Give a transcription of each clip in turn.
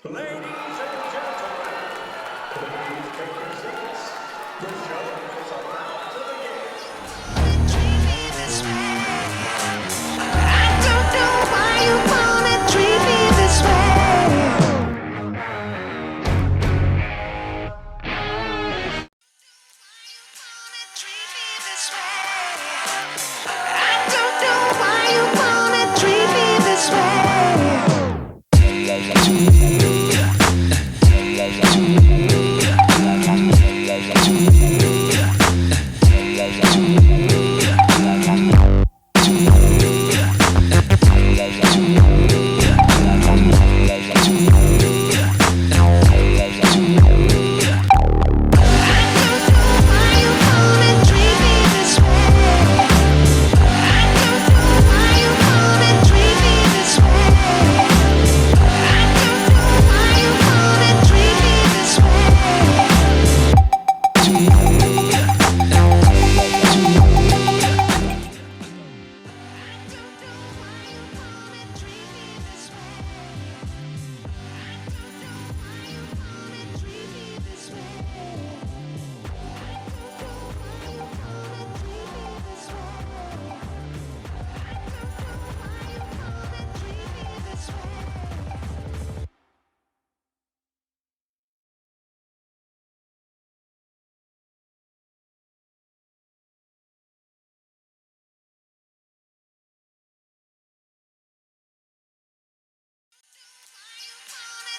Ladies and gentlemen, please take your seats. The show is about to begin. Treat me this way. I don't know why you wanna treat me this way. Treat me this way. I don't know why you wanna treat me this way.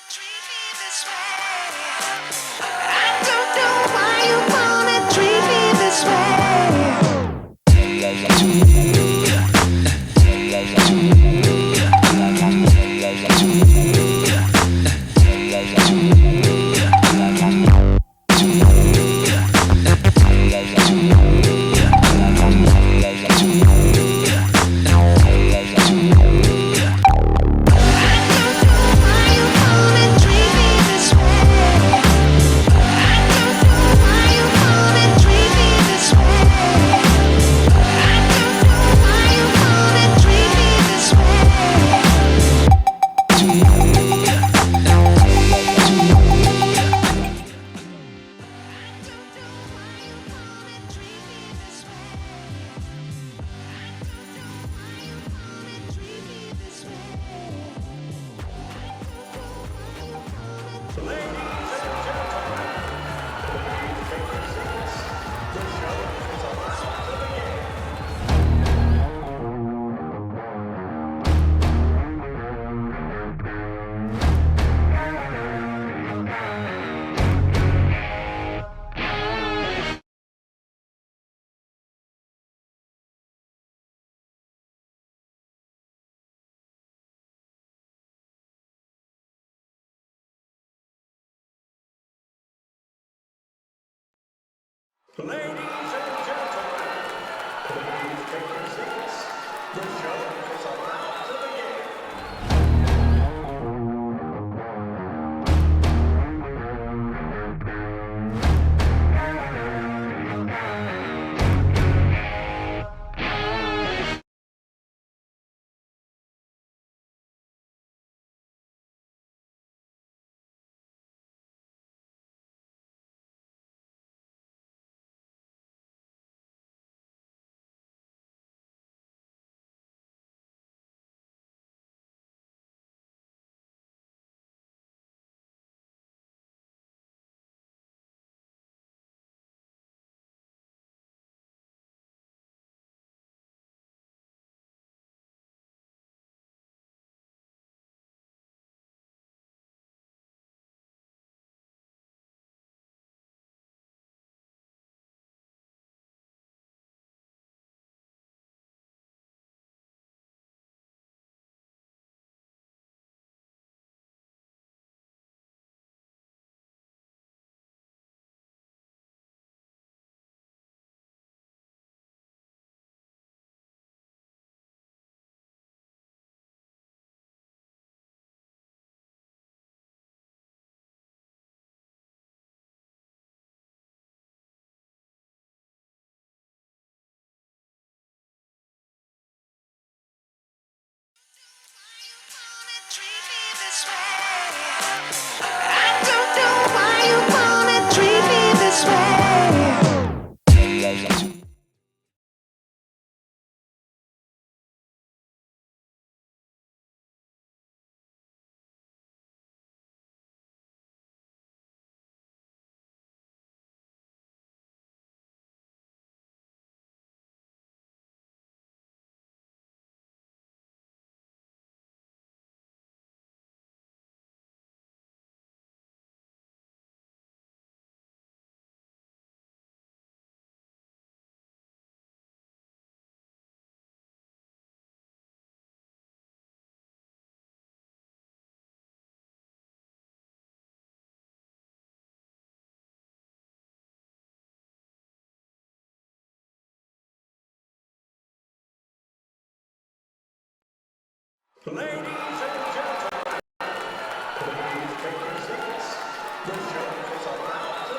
Treat me this way. I don't know why you wanna treat me this Ladies and gentlemen, please take your seats. The show is about to Ladies and gentlemen, please take your seats. The show is about to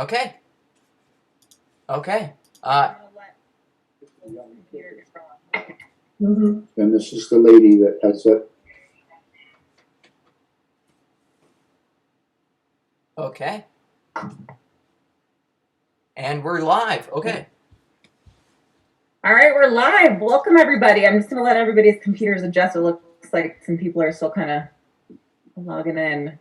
Okay. Okay. And this is the lady that has it. Okay. And we're live. Okay. All right, we're live. Welcome, everybody. I'm just going to let everybody's computers adjust. It looks like some people are still kind of logging in.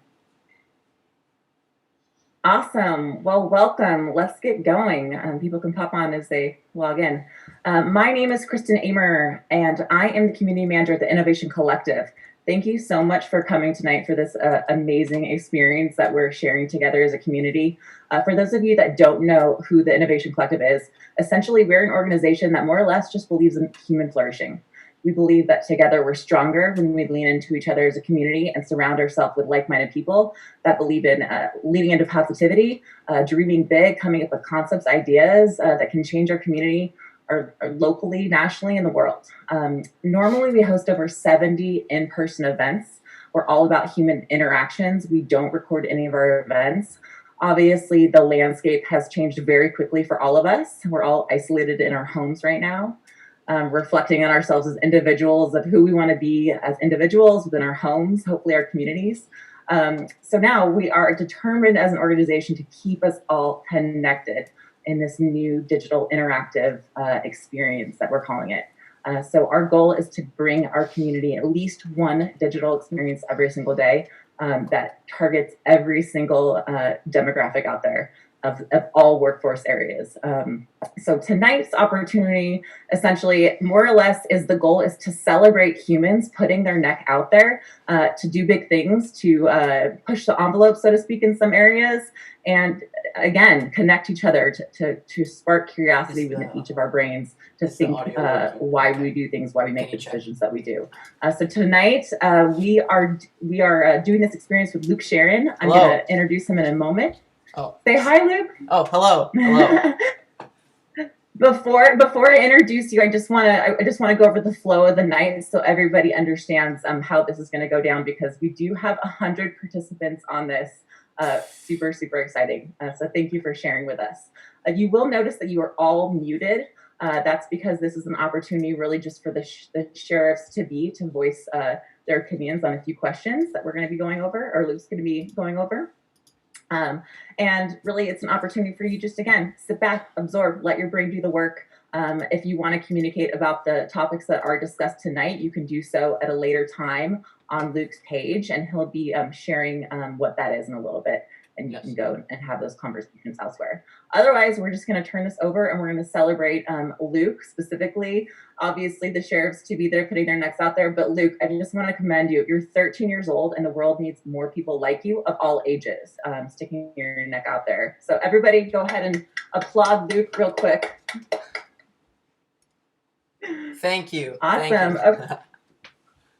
Awesome. Well, welcome. Let's get going. People can pop on as they log in. My name is Kristen Amer, and I am the community manager at the Innovation Collective. Thank you so much for coming tonight for this amazing experience that we're sharing together as a community. For those of you that don't know who the Innovation Collective is, essentially we're an organization that more or less just believes in human flourishing. We believe that together we're stronger when we lean into each other as a community and surround ourselves with like-minded people that believe in leaning into positivity, dreaming big, coming up with concepts, ideas that can change our community or locally, nationally, in the world. Normally we host over 70 in-person events. We're all about human interactions. We don't record any of our events. Obviously, the landscape has changed very quickly for all of us. We're all isolated in our homes right now. Reflecting on ourselves as individuals of who we want to be as individuals within our homes, hopefully our communities. So now we are determined as an organization to keep us all connected in this new digital interactive experience that we're calling it. So our goal is to bring our community at least one digital experience every single day that targets every single demographic out there. Of all workforce areas. So tonight's opportunity, essentially, more or less, is the goal is to celebrate humans putting their neck out there to do big things, to push the envelope, so to speak, in some areas, and again, connect each other to spark curiosity within each of our brains to think why we do things, why we make the decisions that we do. So tonight, we are doing this experience with Luke Sharon. I'm going to introduce him in a moment. Oh. Say hi, Luke. Oh, hello. Hello. Before I introduce you, I just want to go over the flow of the night so everybody understands how this is going to go down, because we do have 100 participants on this. Super exciting. So thank you for sharing with us. You will notice that you are all muted. That's because this is an opportunity really just for the sheriffs to voice their opinions on a few questions that we're going to be going over, or Luke's going to be going over. And really, it's an opportunity for you just, again, sit back, absorb, let your brain do the work. If you want to communicate about the topics that are discussed tonight, you can do so at a later time on Luke's page, and he'll be sharing what that is in a little bit. And you can go and have those conversations elsewhere. Otherwise, we're just going to turn this over and we're going to celebrate Luke specifically. Obviously, the sheriffs to be there putting their necks out there. But Luke, I just want to commend you. You're 13 years old and the world needs more people like you of all ages, sticking your neck out there. So everybody go ahead and applaud Luke real quick. Thank you. Awesome. Thank you.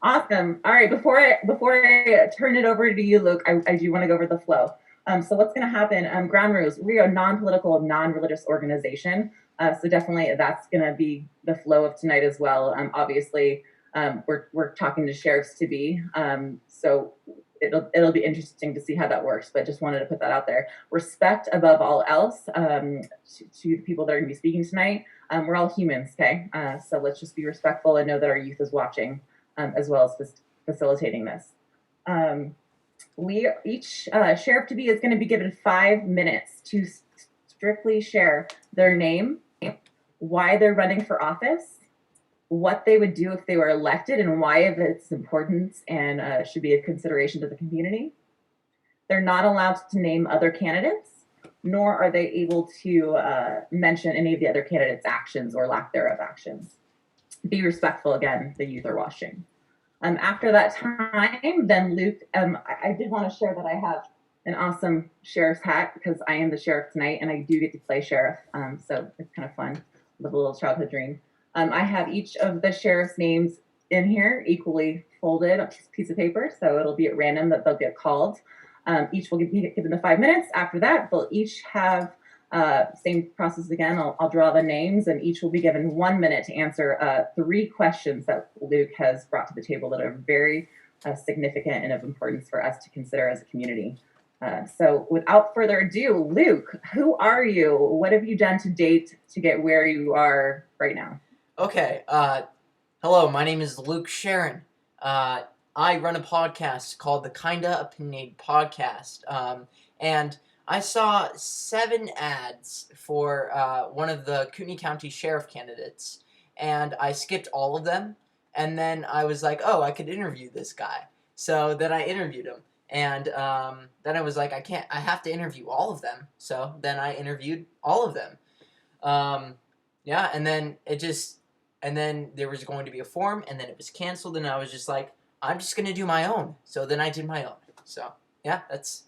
Awesome. All right, before I turn it over to you, Luke, I do want to go over the flow. So what's going to happen, ground rules, we are a non-political, non-religious organization. So definitely that's going to be the flow of tonight as well. Obviously, we're talking to sheriffs to be, so it'll be interesting to see how that works, but just wanted to put that out there. Respect above all else to the people that are going to be speaking tonight. We're all humans, okay? So let's just be respectful and know that our youth is watching, as well as facilitating this. Each sheriff to be is going to be given 5 minutes to strictly share their name, why they're running for office, what they would do if they were elected, and why of its importance and should be a consideration to the community. They're not allowed to name other candidates, nor are they able to mention any of the other candidates' actions or lack thereof actions. Be respectful, again, the youth are watching. After that time, then Luke, I did want to share that I have an awesome sheriff's hat because I am the sheriff tonight and I do get to play sheriff. So it's kind of fun, with a little childhood dream. I have each of the sheriff's names in here equally folded on a piece of paper. So it'll be at random that they'll get called. Each will be given the 5 minutes. After that, they'll each have same process again. I'll draw the names and each will be given 1 minute to answer 3 questions that Luke has brought to the table that are very significant and of importance for us to consider as a community. So without further ado, Luke, who are you? What have you done to date to get where you are right now? Okay. Hello, my name is Luke Sharon. I run a podcast called the Kinda Opinionated Podcast. And I saw 7 ads for one of the Kootenai County Sheriff candidates, and I skipped all of them. And then I was like, oh, I could interview this guy. So then I interviewed him. And then I was like, I have to interview all of them. So then I interviewed all of them. Yeah, and then and then there was going to be a form, and then it was canceled, and I was just like, I'm just going to do my own. So then I did my own. So, yeah, that's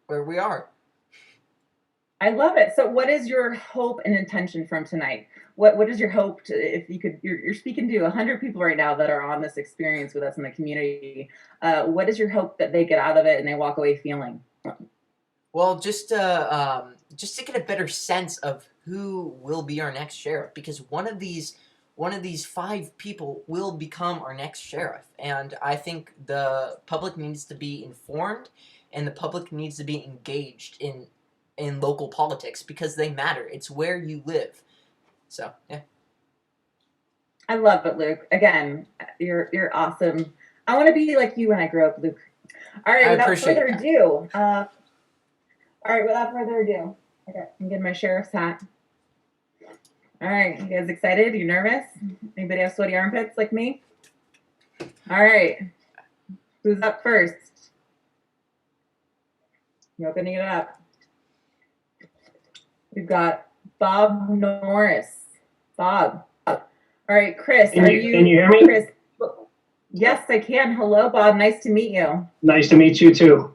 where we are. I love it. So what is your hope and intention from tonight? What is your hope to, if you could, you're speaking to 100 people right now that are on this experience with us in the community. What is your hope that they get out of it and they walk away feeling? Well, just to get a better sense of who will be our next sheriff, because one of these 5 people will become our next sheriff, and I think the public needs to be informed, and the public needs to be engaged in local politics because they matter. It's where you live. So yeah. I love it, Luke. Again, you're awesome. I want to be like you when I grow up, Luke. All right, I without appreciate further that. ado, okay, I'm getting my sheriff's hat. All right, you guys excited? You nervous? Anybody have sweaty armpits like me? All right, who's up first? I'm opening it up. We've got Bob Norris. Bob. All right, Chris, Can you hear me? Chris? Yes, I can. Hello, Bob. Nice to meet you. Nice to meet you too.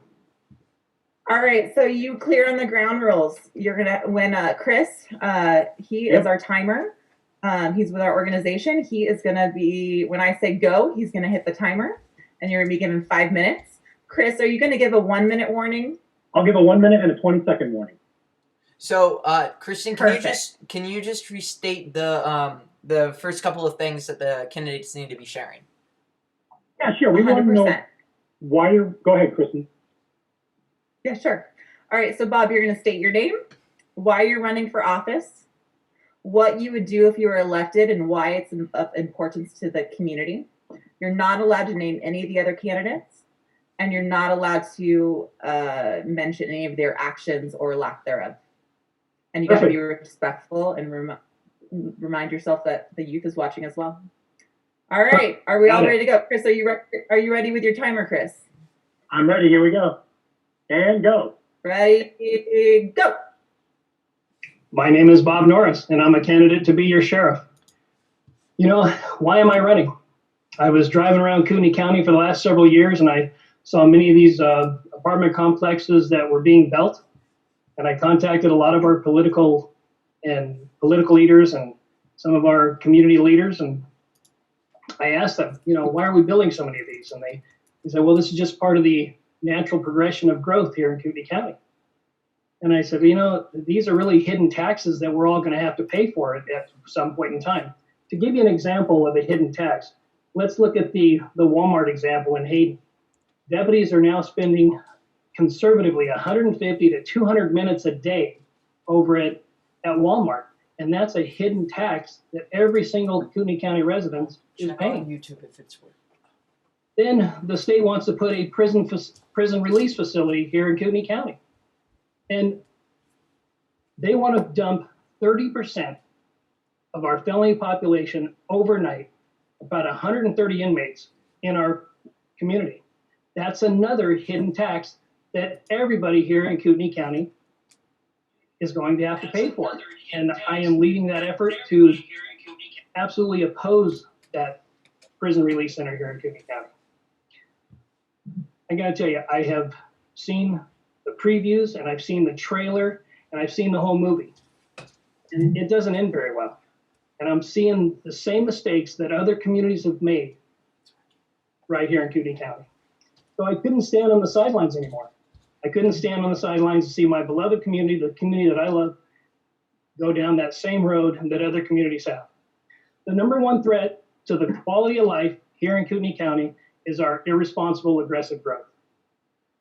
All right, so you clear on the ground rules. You're gonna Chris, he Yep. is our timer. He's with our organization. He is gonna be, when I say go, he's gonna hit the timer, and you're gonna be given 5 minutes. Chris, are you gonna give a 1-minute warning? I'll give a 1 minute and a 20-second warning. So, Kristen, Perfect. can you just restate the first couple of things that the candidates need to be sharing? Yeah, sure. We want to know 100%. why you're. Go ahead, Kristen. Yeah, sure. All right, so Bob, you're going to state your name, why you're running for office, what you would do if you were elected, and why it's of importance to the community. You're not allowed to name any of the other candidates, and you're not allowed to mention any of their actions or lack thereof. And you got to be respectful and remind yourself that the youth is watching as well. All right, are we all ready to go? Chris, are you ready with your timer, Chris? I'm ready. Here we go. And go. Ready, go. My name is Bob Norris, and I'm a candidate to be your sheriff. You know, why am I running? I was driving around Kootenai County for the last several years, and I saw many of these apartment complexes that were being built. And I contacted a lot of our political leaders and some of our community leaders, and I asked them, you know, why are we building so many of these? And they said, well, this is just part of the natural progression of growth here in Kootenai County. And I said, you know, these are really hidden taxes that we're all going to have to pay for at some point in time. To give you an example of a hidden tax, let's look at the Walmart example in Hayden. Deputies are now spending conservatively 150 to 200 minutes a day over at Walmart. And that's a hidden tax that every single Kootenai County resident is paying. On YouTube if it's worth. Then the state wants to put a prison release facility here in Kootenai County. And they want to dump 30% of our felony population overnight, about 130 inmates in our community. That's another hidden tax that everybody here in Kootenai County is going to have to pay for. And I am leading that effort to absolutely oppose that prison release center here in Kootenai County. I got to tell you, I have seen the previews, and I've seen the trailer, and I've seen the whole movie. And it doesn't end very well. And I'm seeing the same mistakes that other communities have made right here in Kootenai County. So I couldn't stand on the sidelines anymore. I couldn't stand on the sidelines to see my beloved community, the community that I love, go down that same road that other communities have. The number one threat to the quality of life here in Kootenai County is our irresponsible, aggressive growth.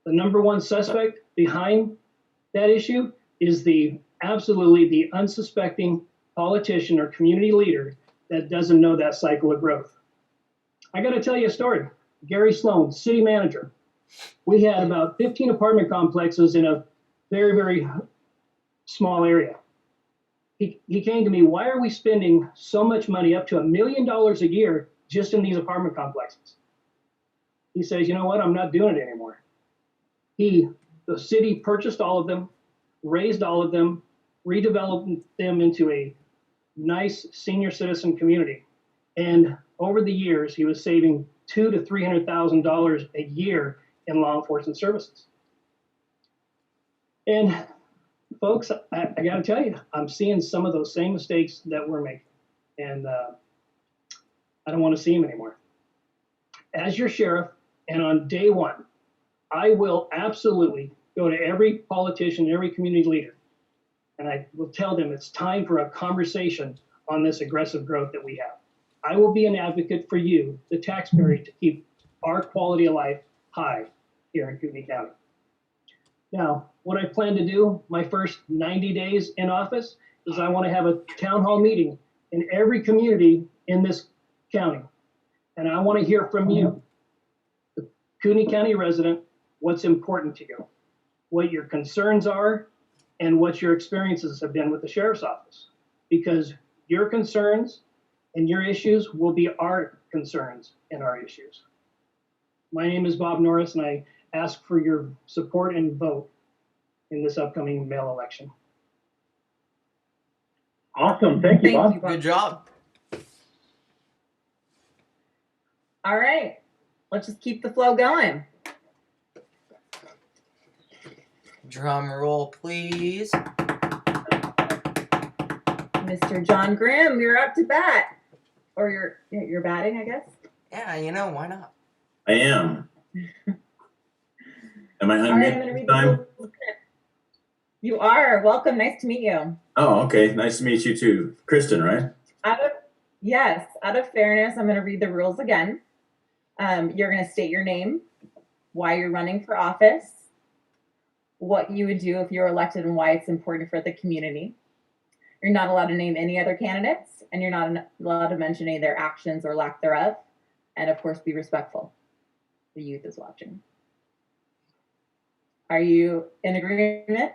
The number one suspect behind that issue is absolutely the unsuspecting politician or community leader that doesn't know that cycle of growth. I got to tell you a story. Gary Sloan, city manager. We had about 15 apartment complexes in a very, very small area. He came to me, why are we spending so much money, up to $1 million a year, just in these apartment complexes? He says, you know what, I'm not doing it anymore. The city purchased all of them, raised all of them, redeveloped them into a nice senior citizen community. And over the years, he was saving $200,000 to $300,000 a year in law enforcement services. And folks, I got to tell you, I'm seeing some of those same mistakes that we're making. And I don't want to see them anymore. As your sheriff, and on day one, I will absolutely go to every politician, every community leader, and I will tell them it's time for a conversation on this aggressive growth that we have. I will be an advocate for you, the taxpayer, to keep our quality of life high here in Kootenai County. Now, what I plan to do my first 90 days in office is I want to have a town hall meeting in every community in this county. And I want to hear from you, the Kootenai County resident, what's important to you, what your concerns are, and what your experiences have been with the sheriff's office. Because your concerns and your issues will be our concerns and our issues. My name is Bob Norris, and I ask for your support and vote in this upcoming mail election. Awesome. Thank you, Bob. Good job. All right, let's just keep the flow going. Drum roll, please. Mr. John Grimm, you're up to bat. Or you're batting, I guess. Yeah, why not? I am. Am I All right, I'm going to unmuted read this the time? rules. You are. Welcome. Nice to meet you. Oh, okay. Nice to meet you too. Kristen, right? Out of fairness, I'm going to read the rules again. You're going to state your name, why you're running for office, what you would do if you're elected, and why it's important for the community. You're not allowed to name any other candidates, and you're not allowed to mention any of their actions or lack thereof. And of course, be respectful. The youth is watching. Are you in agreement?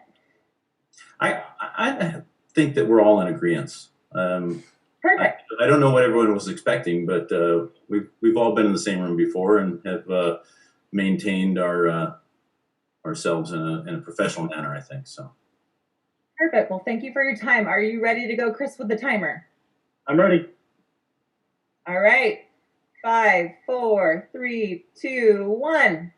I think that we're all in agreement. Perfect. I don't know what everyone was expecting, but we've all been in the same room before and have maintained ourselves in a professional manner, I think. So. Perfect. Well, thank you for your time. Are you ready to go, Chris, with the timer? I'm ready. All right. 5, 4, 3, 2, 1.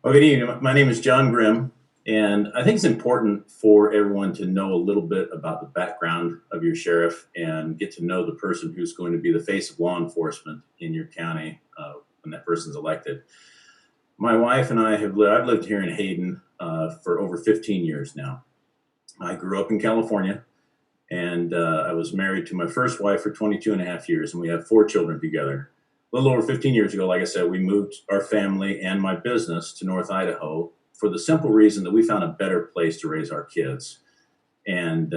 Well, good evening. My name is John Grimm, and I think it's important for everyone to know a little bit about the background of your sheriff and get to know the person who's going to be the face of law enforcement in your county when that person's elected. My wife and I I've lived here in Hayden for over 15 years now. I grew up in California, and I was married to my first wife for 22 and a half years, and we have 4 children together. A little over 15 years ago, like I said, we moved our family and my business to North Idaho for the simple reason that we found a better place to raise our kids. And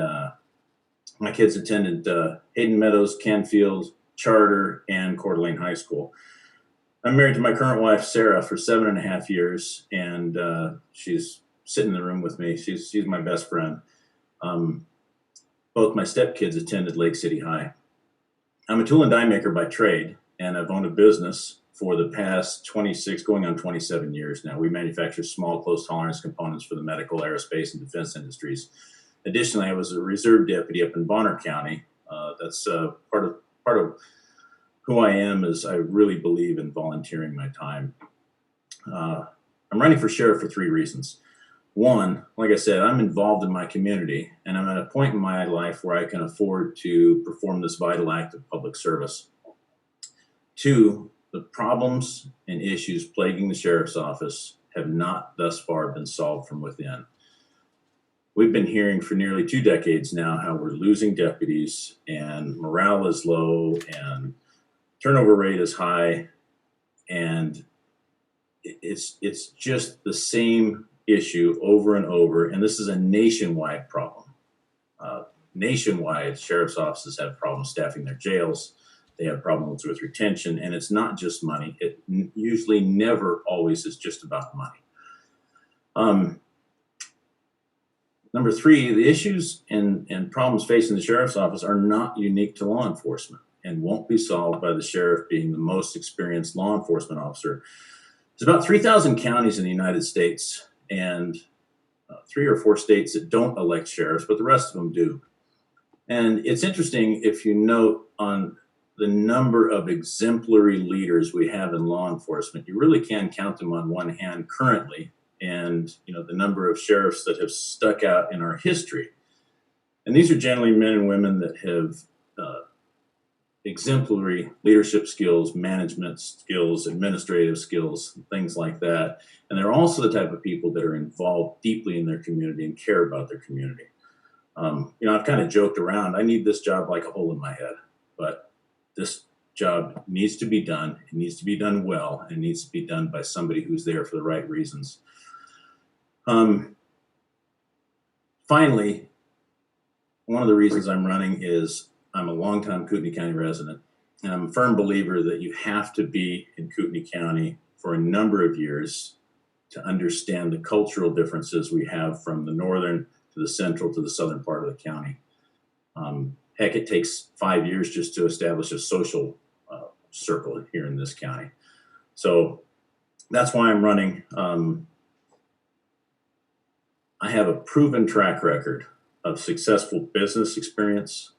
my kids attended Hayden Meadows, Canfield, Charter, and Coeur d'Alene High School. I'm married to my current wife, Sarah, for 7.5 years, and she's sitting in the room with me. She's my best friend. Both my stepkids attended Lake City High. I'm a tool and die maker by trade, and I've owned a business for the past 26, going on 27 years now. We manufacture small, close tolerance components for the medical, aerospace, and defense industries. Additionally, I was a reserve deputy up in Bonner County. That's part of who I am is I really believe in volunteering my time. I'm running for sheriff for 3 reasons. One, like I said, I'm involved in my community, and I'm at a point in my life where I can afford to perform this vital act of public service. 2, the problems and issues plaguing the sheriff's office have not thus far been solved from within. We've been hearing for nearly 2 decades now how we're losing deputies and morale is low and turnover rate is high. And it's just the same issue over and over, and this is a nationwide problem. Nationwide, sheriff's offices have problems staffing their jails. They have problems with retention, and it's not just money. It usually never always is just about money. Number three, the issues and problems facing the sheriff's office are not unique to law enforcement and won't be solved by the sheriff being the most experienced law enforcement officer. There's about 3,000 counties in the United States and 3 or 4 states that don't elect sheriffs, but the rest of them do. And it's interesting if you note on the number of exemplary leaders we have in law enforcement, you really can count them on one hand currently. And the number of sheriffs that have stuck out in our history. And these are generally men and women that have exemplary leadership skills, management skills, administrative skills, things like that. And they're also the type of people that are involved deeply in their community and care about their community. I've kind of joked around, I need this job like a hole in my head, but this job needs to be done. It needs to be done well. It needs to be done by somebody who's there for the right reasons. Finally, one of the reasons I'm running is I'm a longtime Kootenai County resident, and I'm a firm believer that you have to be in Kootenai County for a number of years to understand the cultural differences we have from the northern to the central to the southern part of the county. Heck, it takes 5 years just to establish a social circle here in this county. So that's why I'm running. I have a proven track record of successful business experience,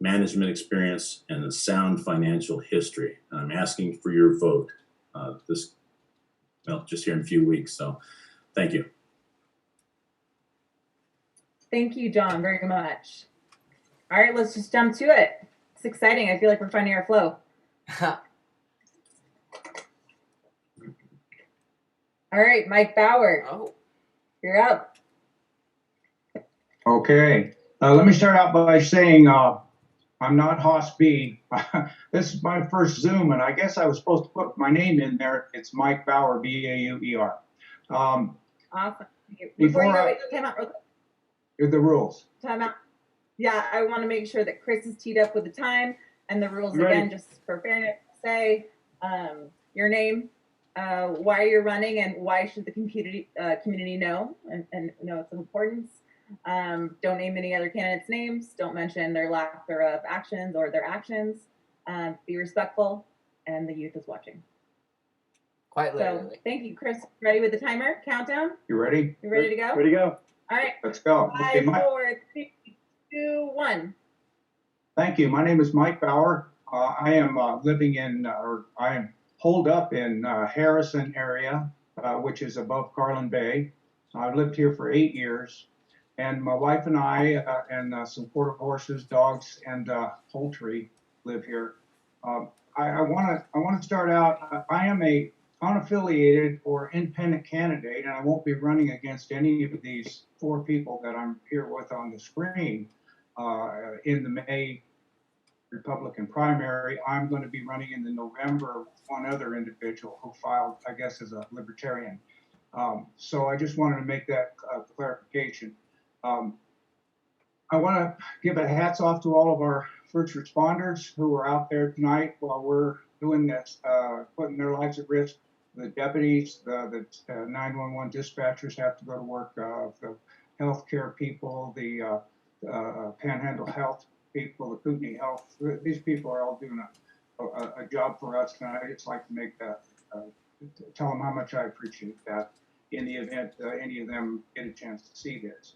management experience, and a sound financial history. And I'm asking for your vote just here in a few weeks. So thank you. Thank you, John, very much. All right, let's just jump to it. It's exciting. I feel like we're finding our flow. All right, Mike Bauer, you're up. Okay, let me start out by saying I'm not Hoss B. This is my first Zoom, and I guess I was supposed to put my name in there. It's Mike Bauer, B-A-U-E-R. Awesome. Before you go, time out real quick. The rules. Time out. Yeah, I want to make sure that Chris is teed up with the time and the rules Ready. again, just for fairness. Say your name, why you're running, and why should the community know and know its importance. Don't name any other candidates' names. Don't mention their lack thereof actions or their actions. Be respectful, and the youth is watching. Quite So literally. thank you, Chris. Ready with the timer? Countdown? You ready? You ready to go? Ready to go. All right. Let's go. Okay, 5, 4, 3, 2, 1. Thank you. My name is Mike Bauer. I am living in, I am holed up in Harrison area, which is above Carlin Bay. I've lived here for 8 years. And my wife and I and some quarter horses, dogs, and poultry live here. I want to start out. I am a unaffiliated or independent candidate, and I won't be running against any of these 4 people that I'm here with on the screen in the May Republican primary. I'm going to be running in the November with one other individual who filed, I guess, as a libertarian. So I just wanted to make that clarification. I want to give a hats off to all of our first responders who are out there tonight while we're doing this, putting their lives at risk. The deputies, the 911 dispatchers have to go to work, the healthcare people, the Panhandle Health people, the Kootenai Health. These people are all doing a job for us, and I just like to make that, tell them how much I appreciate that in the event any of them get a chance to see this.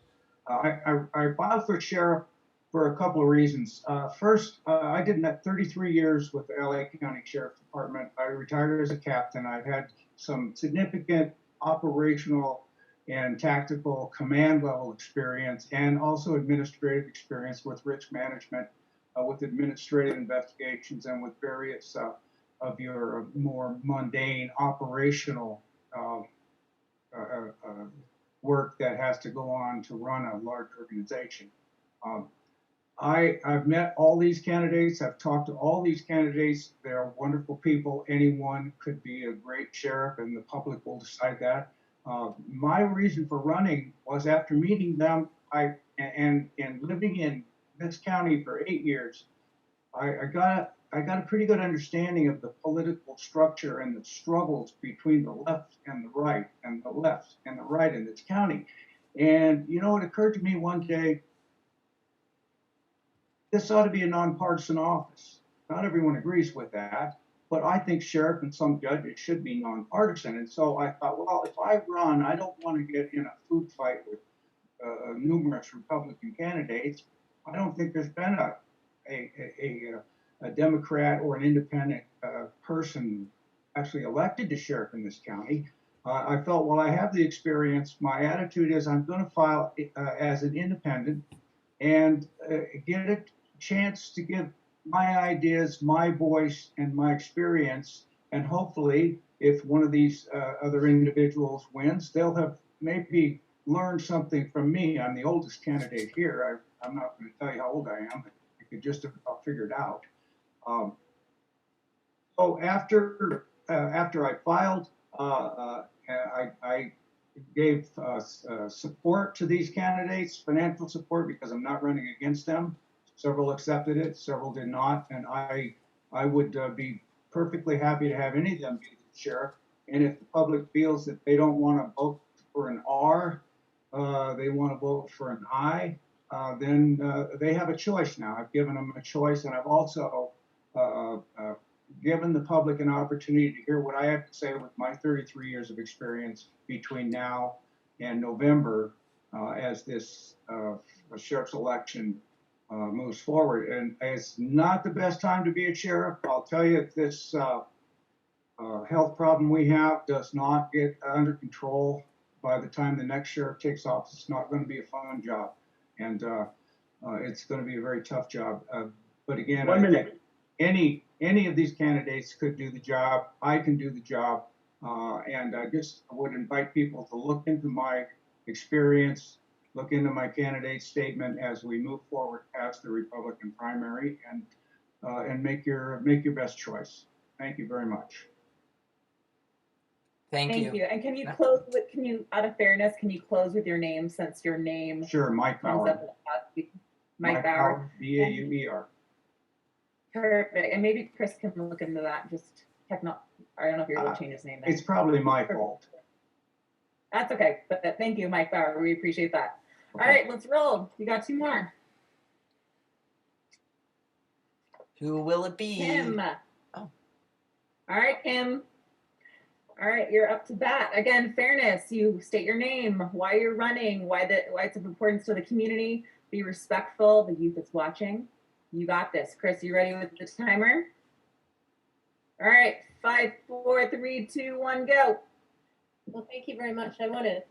I filed for sheriff for a couple of reasons. First, I did 33 years with the LA County Sheriff Department. I retired as a captain. I've had some significant operational and tactical command level experience and also administrative experience with risk management, with administrative investigations, and with various of your more mundane operational work that has to go on to run a large organization. I've met all these candidates. I've talked to all these candidates. They're wonderful people. Anyone could be a great sheriff, and the public will decide that. My reason for running was after meeting them, and living in this county for 8 years, I got a pretty good understanding of the political structure and the struggles between the left and the right, and the left and the right in this county. And you know, it occurred to me one day, this ought to be a nonpartisan office. Not everyone agrees with that, but I think sheriff and some judges should be nonpartisan. And so I thought, well, if I run, I don't want to get in a food fight with numerous Republican candidates. I don't think there's been a Democrat or an independent person actually elected to sheriff in this county. I felt, well, I have the experience. My attitude is I'm going to file as an independent and get a chance to give my ideas, my voice, and my experience. And hopefully, if one of these other individuals wins, they'll have maybe learned something from me. I'm the oldest candidate here. I'm not going to tell you how old I am. I could just about figure it out. So after I filed, I gave support to these candidates, financial support, because I'm not running against them. Several accepted it, several did not, and I would be perfectly happy to have any of them be the sheriff. And if the public feels that they don't want to vote for an R, they want to vote for an I, then they have a choice now. I've given them a choice, and I've also given the public an opportunity to hear what I have to say with my 33 years of experience between now and November as this sheriff's election moves forward. And it's not the best time to be a sheriff. I'll tell you, if this health problem we have does not get under control by the time the next sheriff takes office, it's not going to be a fun job. And it's going to be a very tough job. But again, I think any of these candidates could do the job. I can do the job. And I just would invite people to look into my experience, look into my candidate statement as we move forward past the Republican primary, and make your best choice. Thank you very much. Thank you. And can you close with, out of fairness, can you close with your name, since your name Sure, Mike comes Bauer. up? Mike Bauer. Bauer. Perfect. And maybe Chris can look into that. Just I don't know if you're able to change his name. Then. It's probably my fault. That's okay. But thank you, Mike Bauer. We appreciate that. Okay. All right, let's roll. You got two more. Who will it be? Kim. Oh. All right, Kim. All right, you're up to bat. Again, fairness. You state your name, why you're running, why it's of importance to the community. Be respectful. The youth is watching. You got this. Chris, you ready with the timer? All right, 5, 4, 3, 2, 1, go. Well, thank you very much. I want to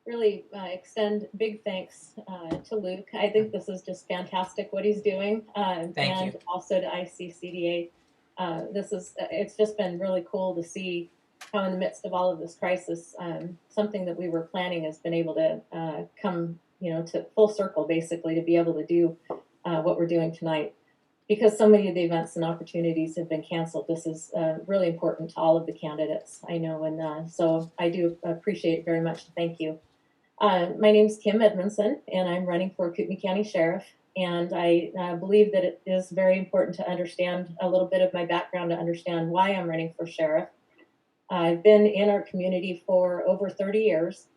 really extend big thanks to Luke. I think this is just fantastic what he's doing. Thank and you. also to ICCDA. It's just been really cool to see how in the midst of all of this crisis, something that we were planning has been able to come, to full circle, basically, to be able to do what we're doing tonight. Because so many of the events and opportunities have been canceled, this is really important to all of the candidates, I know, and so I do appreciate it very much. Thank you. My name is Kim Edmondson, and I'm running for Kootenai County Sheriff, and I believe that it is very important to understand a little bit of my background to understand why I'm running for sheriff. I've been in our community for over 30 years.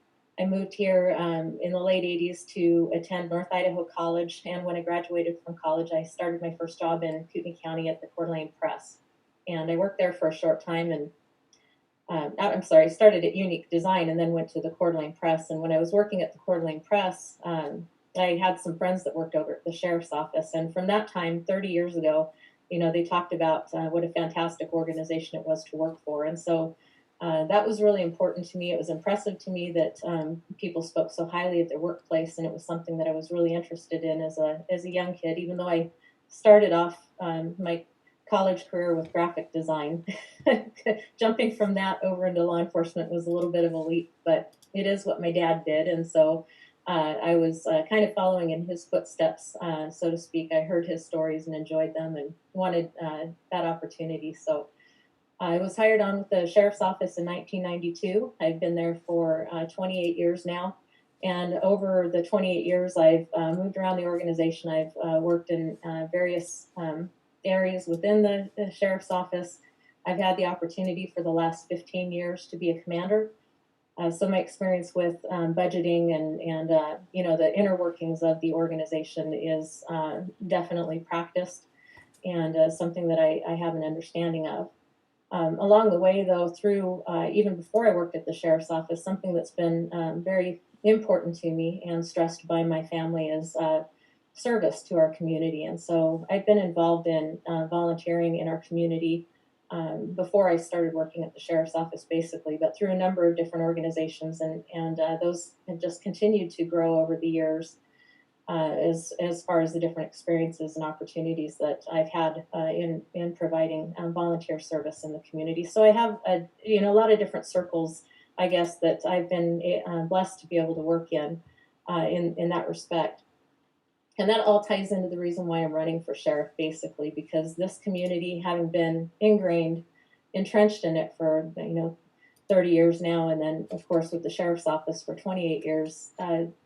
I moved here in the late 80s to attend North Idaho College, and when I graduated from college, I started my first job in Kootenai County at the Coeur d'Alene Press. And I worked there for a short time, and I started at Unique Design and then went to the Coeur d'Alene Press. And when I was working at the Coeur d'Alene Press, I had some friends that worked over at the sheriff's office. And from that time, 30 years ago, they talked about what a fantastic organization it was to work for. And so that was really important to me. It was impressive to me that people spoke so highly of their workplace, and it was something that I was really interested in as a young kid, even though I started off my college career with graphic design. Jumping from that over into law enforcement was a little bit of a leap, but it is what my dad did. And so I was kind of following in his footsteps, so to speak. I heard his stories and enjoyed them and wanted that opportunity. So I was hired on with the sheriff's office in 1992. I've been there for 28 years now. And over the 28 years, I've moved around the organization. I've worked in various areas within the sheriff's office. I've had the opportunity for the last 15 years to be a commander. So my experience with budgeting and the inner workings of the organization is definitely practiced and something that I have an understanding of. Along the way, though, through even before I worked at the sheriff's office, something that's been very important to me and stressed by my family is service to our community. And so I've been involved in volunteering in our community before I started working at the sheriff's office, basically, but through a number of different organizations, and those have just continued to grow over the years. As far as the different experiences and opportunities that I've had in providing volunteer service in the community. So I have a lot of different circles, I guess, that I've been blessed to be able to work in that respect. And that all ties into the reason why I'm running for sheriff, basically, because this community, having been entrenched in it for 30 years now, and then of course with the sheriff's office for 28 years,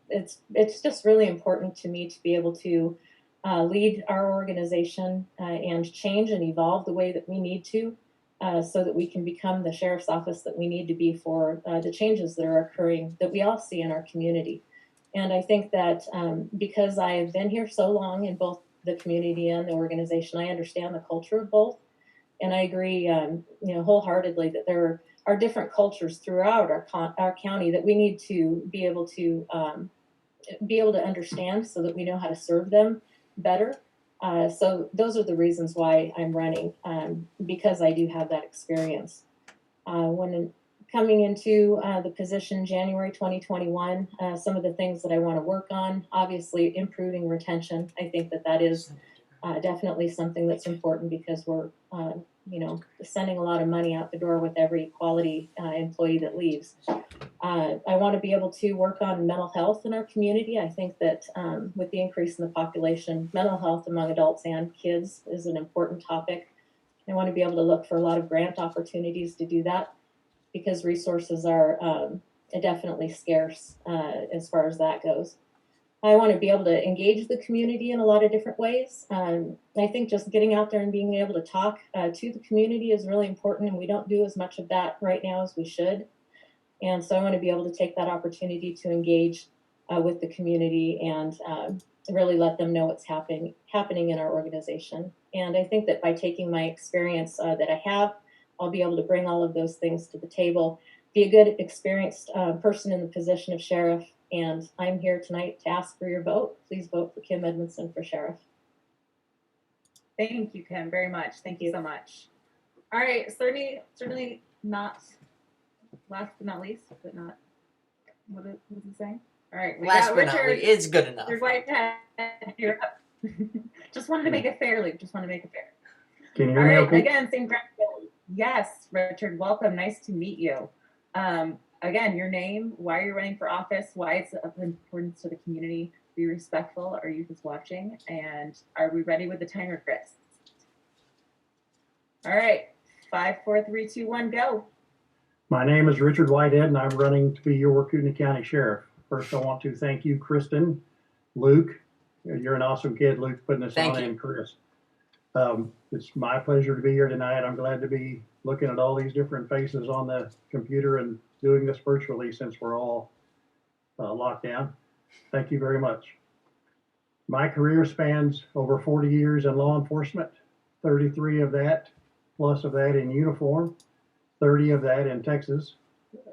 it's just really important to me to be able to lead our organization and change and evolve the way that we need to, so that we can become the sheriff's office that we need to be for the changes that are occurring that we all see in our community. And I think that because I have been here so long in both the community and the organization, I understand the culture of both. And I agree, wholeheartedly that there are different cultures throughout our county that we need to be able to understand so that we know how to serve them better. So those are the reasons why I'm running, because I do have that experience. When coming into the position January 2021, some of the things that I want to work on, obviously improving retention. I think that is definitely something that's important because we're sending a lot of money out the door with every quality employee that leaves. I want to be able to work on mental health in our community. I think that with the increase in the population, mental health among adults and kids is an important topic. I want to be able to look for a lot of grant opportunities to do that because resources are definitely scarce as far as that goes. I want to be able to engage the community in a lot of different ways. I think just getting out there and being able to talk to the community is really important, and we don't do as much of that right now as we should. And so I want to be able to take that opportunity to engage with the community and really let them know what's happening in our organization. And I think that by taking my experience that I have, I'll be able to bring all of those things to the table, be a good, experienced person in the position of sheriff. And I'm here tonight to ask for your vote. Please vote for Kim Edmondson for sheriff. Thank you, Kim, very much. Thank you so much. All right, certainly not last but not least, but not, what is he saying? All right, we Last got but not Richard. least, it's good enough. Richard Whitehead, you're up. Just wanted to make it fair, Luke. Just want to make it fair. Can you All hear me right, okay? again, same ground. Yes, Richard, welcome. Nice to meet you. Again, your name, why you're running for office, why it's of importance to the community. Be respectful. Our youth is watching, and are we ready with the timer, Chris? All right, 5, 4, 3, 2, 1, go. My name is Richard Whitehead, and I'm running to be your Kootenai County Sheriff. First, I want to thank you, Kristen, Luke. You're an awesome kid, Luke, putting this on, and Chris. It's my pleasure to be here tonight. I'm glad to be looking at all these different faces on the computer and doing this virtually since we're all locked down. Thank you very much. My career spans over 40 years in law enforcement, 33 of that, plus of that in uniform, 30 of that in Texas.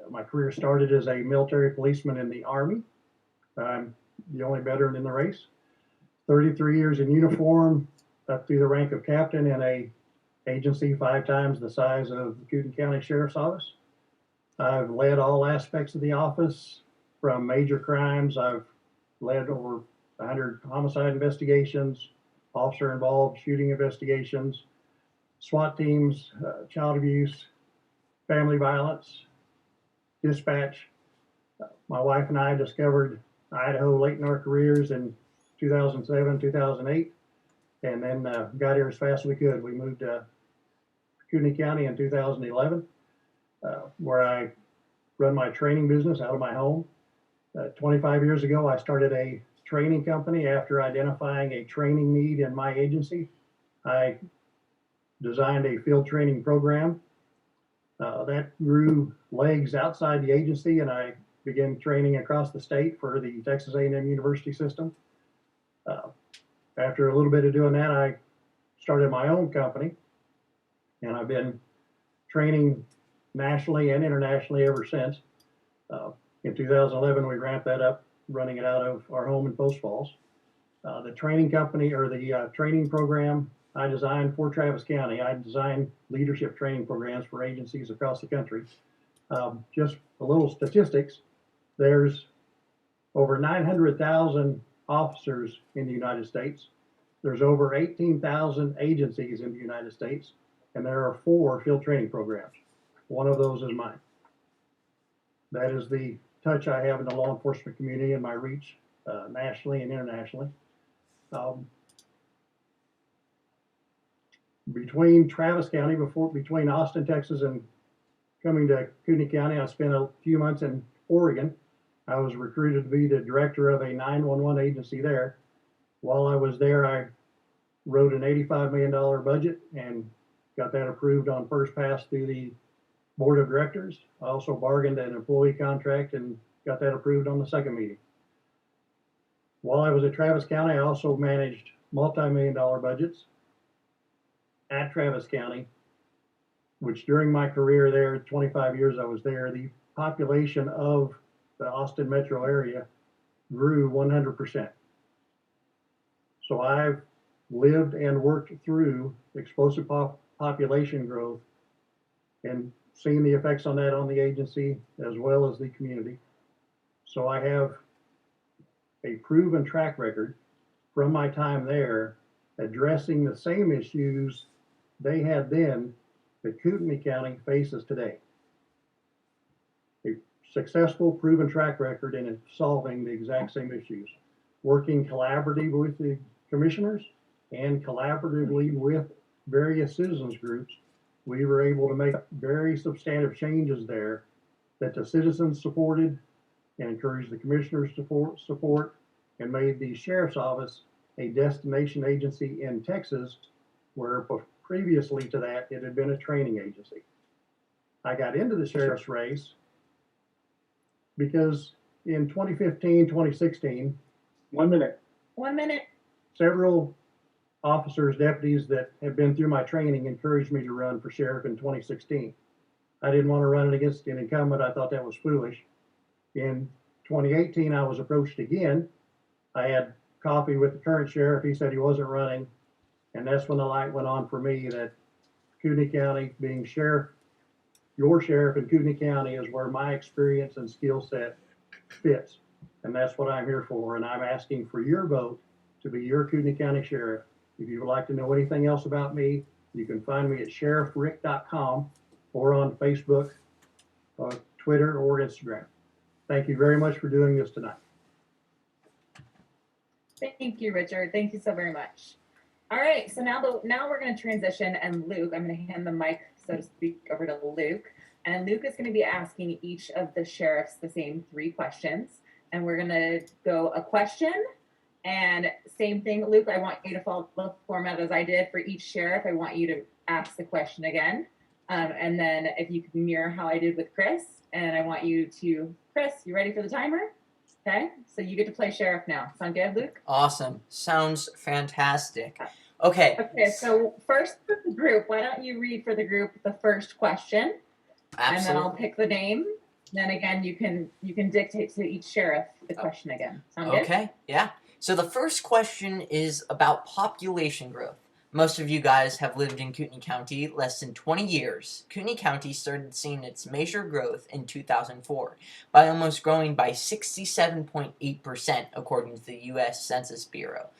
My career started as a military policeman in the Army. I'm the only veteran in the race. 33 years in uniform, up through the rank of captain in a agency 5 times the size of the Kootenai County Sheriff's Office. I've led all aspects of the office, from major crimes. I've led over 100 homicide investigations, officer-involved shooting investigations, SWAT teams, child abuse, family violence, dispatch. My wife and I discovered Idaho late in our careers in 2007, 2008, and then got here as fast as we could. We moved to Kootenai County in 2011, where I run my training business out of my home. 25 years ago, I started a training company after identifying a training need in my agency. I designed a field training program that grew legs outside the agency, and I began training across the state for the Texas A&M University system. After a little bit of doing that, I started my own company, and I've been training nationally and internationally ever since. In 2011, we ramped that up, running it out of our home in Post Falls. The training company, or the training program I designed for Travis County, I designed leadership training programs for agencies across the country. Just a little statistics, there's over 900,000 officers in the United States. There's over 18,000 agencies in the United States, and there are 4 field training programs. One of those is mine. That is the touch I have in the law enforcement community and my reach nationally and internationally. Between Travis County, between Austin, Texas, and coming to Kootenai County, I spent a few months in Oregon. I was recruited to be the director of a 911 agency there. While I was there, I wrote an $85 million budget and got that approved on first pass through the board of directors. I also bargained an employee contract and got that approved on the second meeting. While I was at Travis County, I also managed multi-million-dollar budgets at Travis County, which during my career there, 25 years I was there, the population of the Austin metro area grew 100%. So I've lived and worked through explosive population growth and seen the effects on that on the agency as well as the community. So I have a proven track record from my time there addressing the same issues they had then that Kootenai County faces today. A successful proven track record in solving the exact same issues, working collaboratively with the commissioners and collaboratively with various citizens groups. We were able to make very substantive changes there that the citizens supported and encouraged the commissioners to support, and made the sheriff's office a destination agency in Texas, where previously to that it had been a training agency. I got into the sheriff's race because in 2015, 2016, 1 minute. 1 minute. several officers, deputies that had been through my training encouraged me to run for sheriff in 2016. I didn't want to run it against an incumbent. I thought that was foolish. In 2018, I was approached again. I had coffee with the current sheriff. He said he wasn't running. And that's when the light went on for me that Kootenai County, being sheriff, your sheriff in Kootenai County, is where my experience and skill set fits. And that's what I'm here for. And I'm asking for your vote to be your Kootenai County sheriff. If you would like to know anything else about me, you can find me at sheriffrick.com or on Facebook, Twitter, or Instagram. Thank you very much for doing this tonight. Thank you, Richard. Thank you so very much. All right, so now we're going to transition, and Luke, I'm going to hand the mic, so to speak, over to Luke. And Luke is going to be asking each of the sheriffs the same 3 questions. And we're going to go a question, and same thing, Luke, I want you to follow the format as I did for each sheriff. I want you to ask the question again. And then if you could mirror how I did with Chris, and I want you to, Chris, you ready for the timer? Okay, so you get to play sheriff now. Sound good, Luke? Awesome. Sounds fantastic. Okay. Okay, so first for the group, why don't you read for the group the first question? Absolutely. And then I'll pick the name. Then again, you can dictate to each sheriff the question again. Sound good? Okay, yeah. So the first question is about population growth. Most of you guys have lived in Kootenai County less than 20 years. Kootenai County started seeing its major growth in 2004 by almost growing by 67.8% according to the U.S. Census Bureau.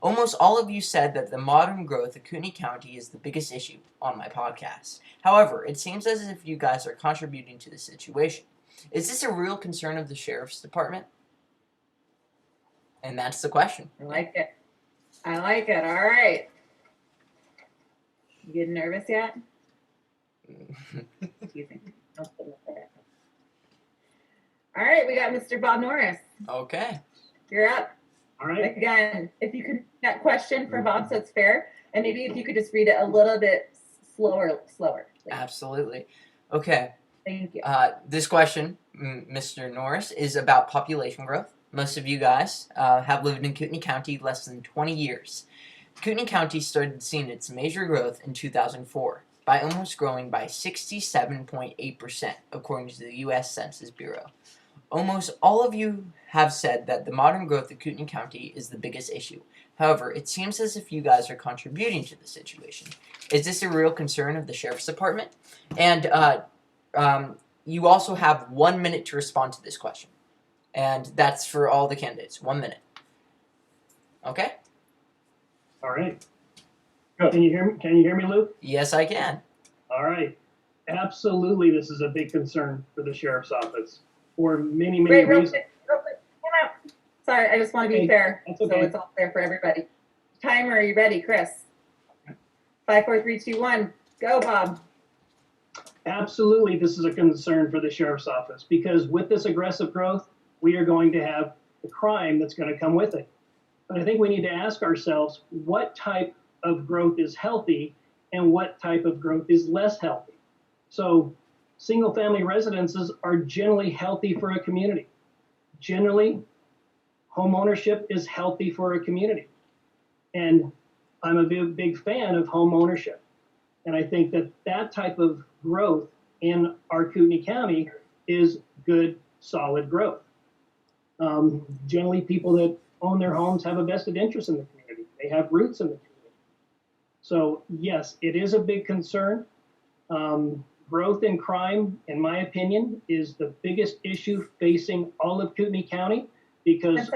Almost all of you said that the modern growth of Kootenai County is the biggest issue on my podcast. However, it seems as if you guys are contributing to the situation. Is this a real concern of the Sheriff's Department? And that's the question. I like it. I like it. All right. You getting nervous yet? Teasing. I'll put it there. All right, we got Mr. Bob Norris. Okay. You're up. All right. Again, if you could that question for Bob so it's fair, and maybe if you could just read it a little bit slower. Please. Absolutely. Okay. Thank you. This question, Mr. Norris, is about population growth. Most of you guys have lived in Kootenai County less than 20 years. Kootenai County started seeing its major growth in 2004 by almost growing by 67.8%, according to the U.S. Census Bureau. Almost all of you have said that the modern growth of Kootenai County is the biggest issue. However, it seems as if you guys are contributing to the situation. Is this a real concern of the Sheriff's Department? And you also have 1 minute to respond to this question. And that's for all the candidates. 1 minute. Okay? All right. Can you hear me, Luke? Yes, I can. All right. Absolutely, this is a big concern for the sheriff's office for many, many Wait, real reasons. quick. Come out. Sorry, I just want to be Okay, fair, that's so okay. it's all fair for everybody. Timer, are you ready, Chris? 5, 4, 3, 2, 1. Go, Bob. Absolutely, this is a concern for the sheriff's office because with this aggressive growth, we are going to have the crime that's going to come with it. But I think we need to ask ourselves what type of growth is healthy and what type of growth is less healthy. So single family residences are generally healthy for a community. Generally, home ownership is healthy for a community. And I'm a big fan of home ownership. And I think that that type of growth in our Kootenai County is good, solid growth. Generally, people that own their homes have a vested interest in the community. They have roots in the community. So yes, it is a big concern. Growth in crime, in my opinion, is the biggest issue facing all of Kootenai County because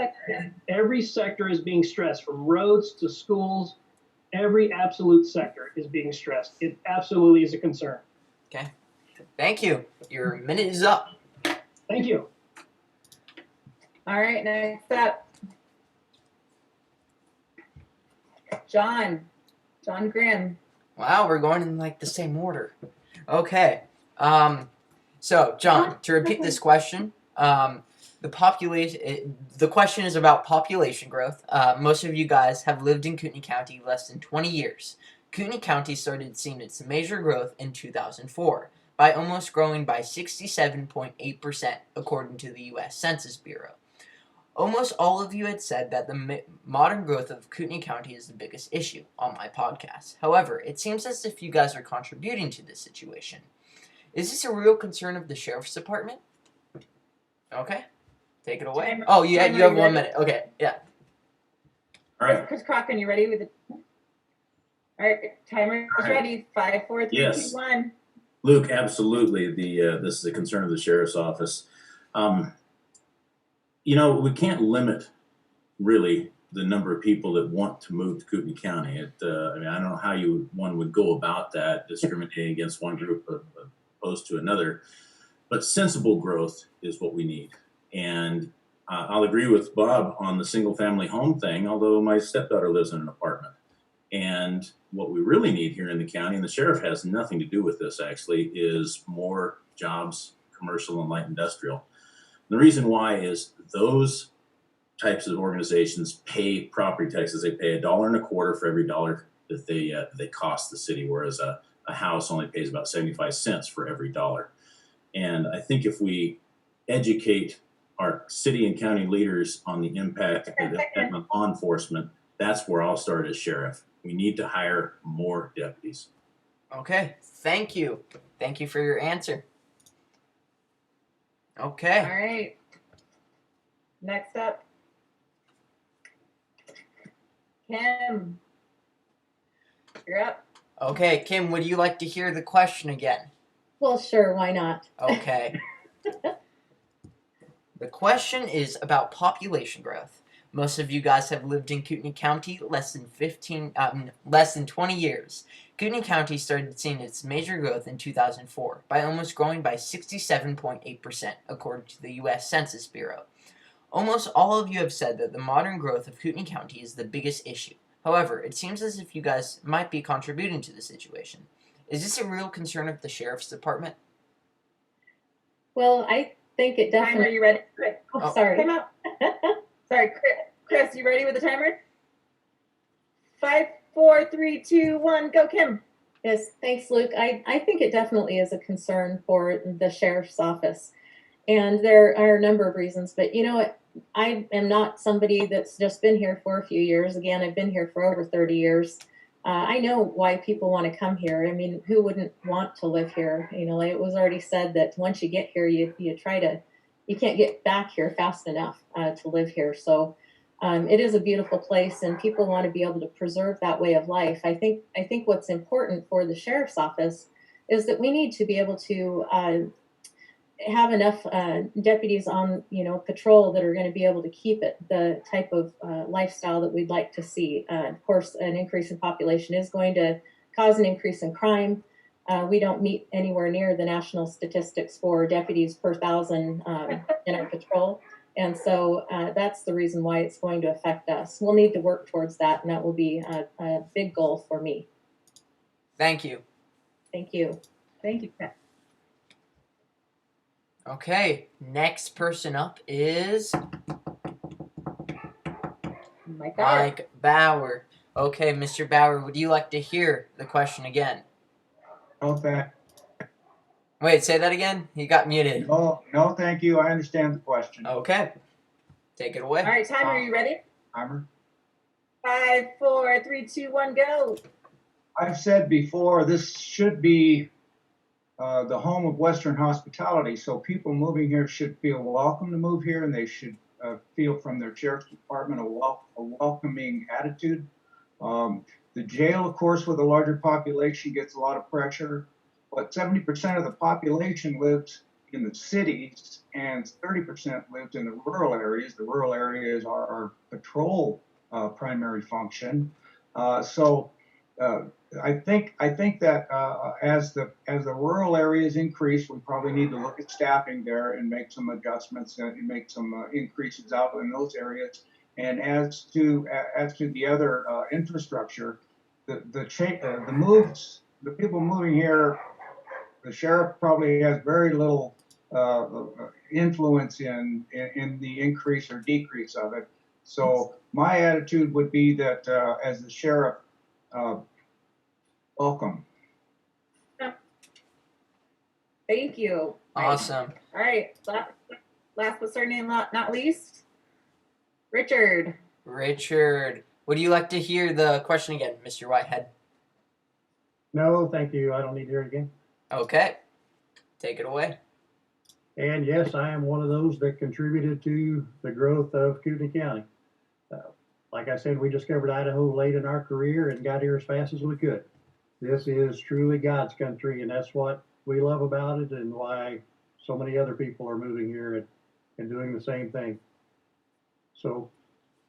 every sector is being stressed, from roads to schools. Every absolute sector is being stressed. It absolutely is a concern. Okay. Thank you. Your minute is up. Thank you. All right, next up. John Grimm. Wow, we're going in like the same order. Okay. So, John, to repeat this question, the question is about population growth. Most of you guys have lived in Kootenai County less than 20 years. Kootenai County started seeing its major growth in 2004 by almost growing by 67.8%, according to the U.S. Census Bureau. Almost all of you had said that the modern growth of Kootenai County is the biggest issue on my podcast. However, it seems as if you guys are contributing to this situation. Is this a real concern of the Sheriff's Department? Okay. Take it away. Oh, you have 1 minute. Okay, yeah. All right. Chris Crocken, you ready with it? All right, timer is All right. ready. 5, 4, 3, Yes. 2, 1. Luke, absolutely. This is a concern of the sheriff's office. We can't limit really the number of people that want to move to Kootenai County. I don't know how one would go about that, discriminating against one group opposed to another. But sensible growth is what we need. And I'll agree with Bob on the single family home thing, although my stepdaughter lives in an apartment. And what we really need here in the county, and the sheriff has nothing to do with this actually, is more jobs, commercial and light industrial. The reason why is those types of organizations pay property taxes. They pay $1.25 for every dollar that they cost the city, whereas a house only pays about 75 cents for every dollar. And I think if we educate our city and county leaders on the impact of law enforcement, that's where I'll start as sheriff. We need to hire more deputies. Okay. Thank you. Thank you for your answer. Okay. All right. Next up. Kim. You're up. Okay, Kim, would you like to hear the question again? Well, sure, why not? Okay. The question is about population growth. Most of you guys have lived in Kootenai County less than 20 years. Kootenai County started seeing its major growth in 2004 by almost growing by 67.8%, according to the U.S. Census Bureau. Almost all of you have said that the modern growth of Kootenai County is the biggest issue. However, it seems as if you guys might be contributing to the situation. Is this a real concern of the Sheriff's Department? Well, I think it Timer, definitely. you ready? Oh, sorry. Time out. Sorry, Chris, you ready with the timer? 5, 4, 3, 2, 1, go, Kim. Yes, thanks, Luke. I think it definitely is a concern for the sheriff's office. And there are a number of reasons, but you know what? I am not somebody that's just been here for a few years. Again, I've been here for over 30 years. I know why people want to come here. I mean, who wouldn't want to live here? You know, like it was already said that once you get here, you can't get back here fast enough to live here. So it is a beautiful place, and people want to be able to preserve that way of life. I think what's important for the sheriff's office is that we need to be able to have enough deputies on, patrol that are going to be able to keep it the type of lifestyle that we'd like to see. Of course, an increase in population is going to cause an increase in crime. We don't meet anywhere near the national statistics for deputies per thousand in our patrol. And so that's the reason why it's going to affect us. We'll need to work towards that, and that will be a big goal for me. Thank you. Thank you. Thank you, Chris. Okay, next person up is Mike Bauer. Okay, Mr. Bauer, would you like to hear the question again? No, Wait, say that again? You got muted. no, thank you. I understand the question. Okay, take it away. All right, timer, are you ready? Timer. 5, 4, 3, 2, 1, go. I've said before, this should be the home of Western hospitality. So people moving here should feel welcome to move here, and they should feel from their sheriff's department a welcoming attitude. The jail, of course, with a larger population gets a lot of pressure, but 70% of the population lives in the cities and 30% lives in the rural areas. The rural areas are our patrol primary function. I think that as the rural areas increase, we probably need to look at staffing there and make some adjustments and make some increases out in those areas. And as to the other infrastructure, the moves, the people moving here, the sheriff probably has very little influence in the increase or decrease of it. So my attitude would be that as the sheriff, welcome. Thank you. Awesome. All right, last but certainly not least, Richard. Richard, would you like to hear the question again, Mr. Whitehead? No, thank you. I don't need to hear it again. Okay, take it away. And yes, I am one of those that contributed to the growth of Kootenai County. Like I said, we discovered Idaho late in our career and got here as fast as we could. This is truly God's country, and that's what we love about it and why so many other people are moving here and doing the same thing. So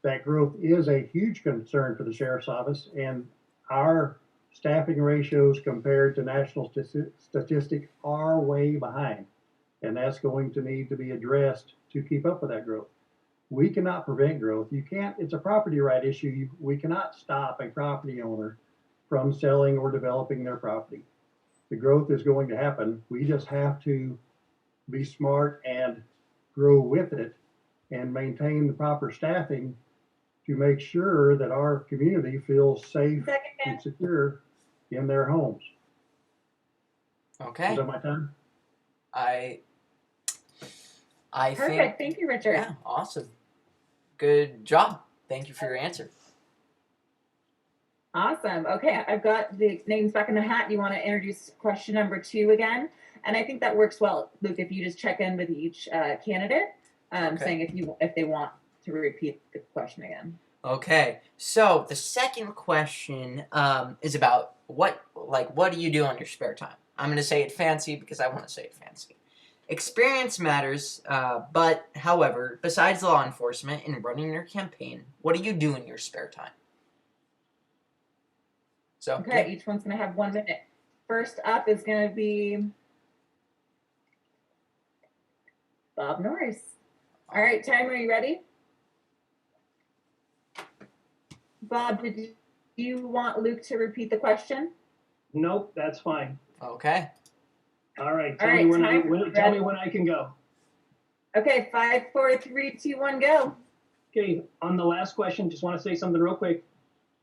that growth is a huge concern for the sheriff's office, and our staffing ratios compared to national statistics are way behind, and that's going to need to be addressed to keep up with that growth. We cannot prevent growth. You can't, it's a property right issue. We cannot stop a property owner from selling or developing their property. The growth is going to happen. We just have to be smart and grow with it and maintain the proper staffing to make sure that our community feels safe and secure in their homes. Okay. Is that my time? I Perfect. think. Thank you, Richard. Yeah, awesome. Good job. Thank you for your answer. Awesome. Okay, I've got the names back in the hat. You want to introduce question number 2 again? And I think that works well, Luke, if you just check in with each candidate, saying if they want to repeat the question again. Okay, so the second question is about what do you do on your spare time? I'm going to say it fancy because I want to say it fancy. Experience matters, but however, besides law enforcement and running your campaign, what do you do in your spare time? So okay, each one's going to have 1 minute. First up is going to be Bob Norris. All right, timer, are you ready? Bob, do you want Luke to repeat the question? Nope, that's fine. Okay. All right, All tell me right, when I timer, tell me ready? when I can go. Okay, 5, 4, 3, 2, 1, go. Okay, on the last question, just want to say something real quick.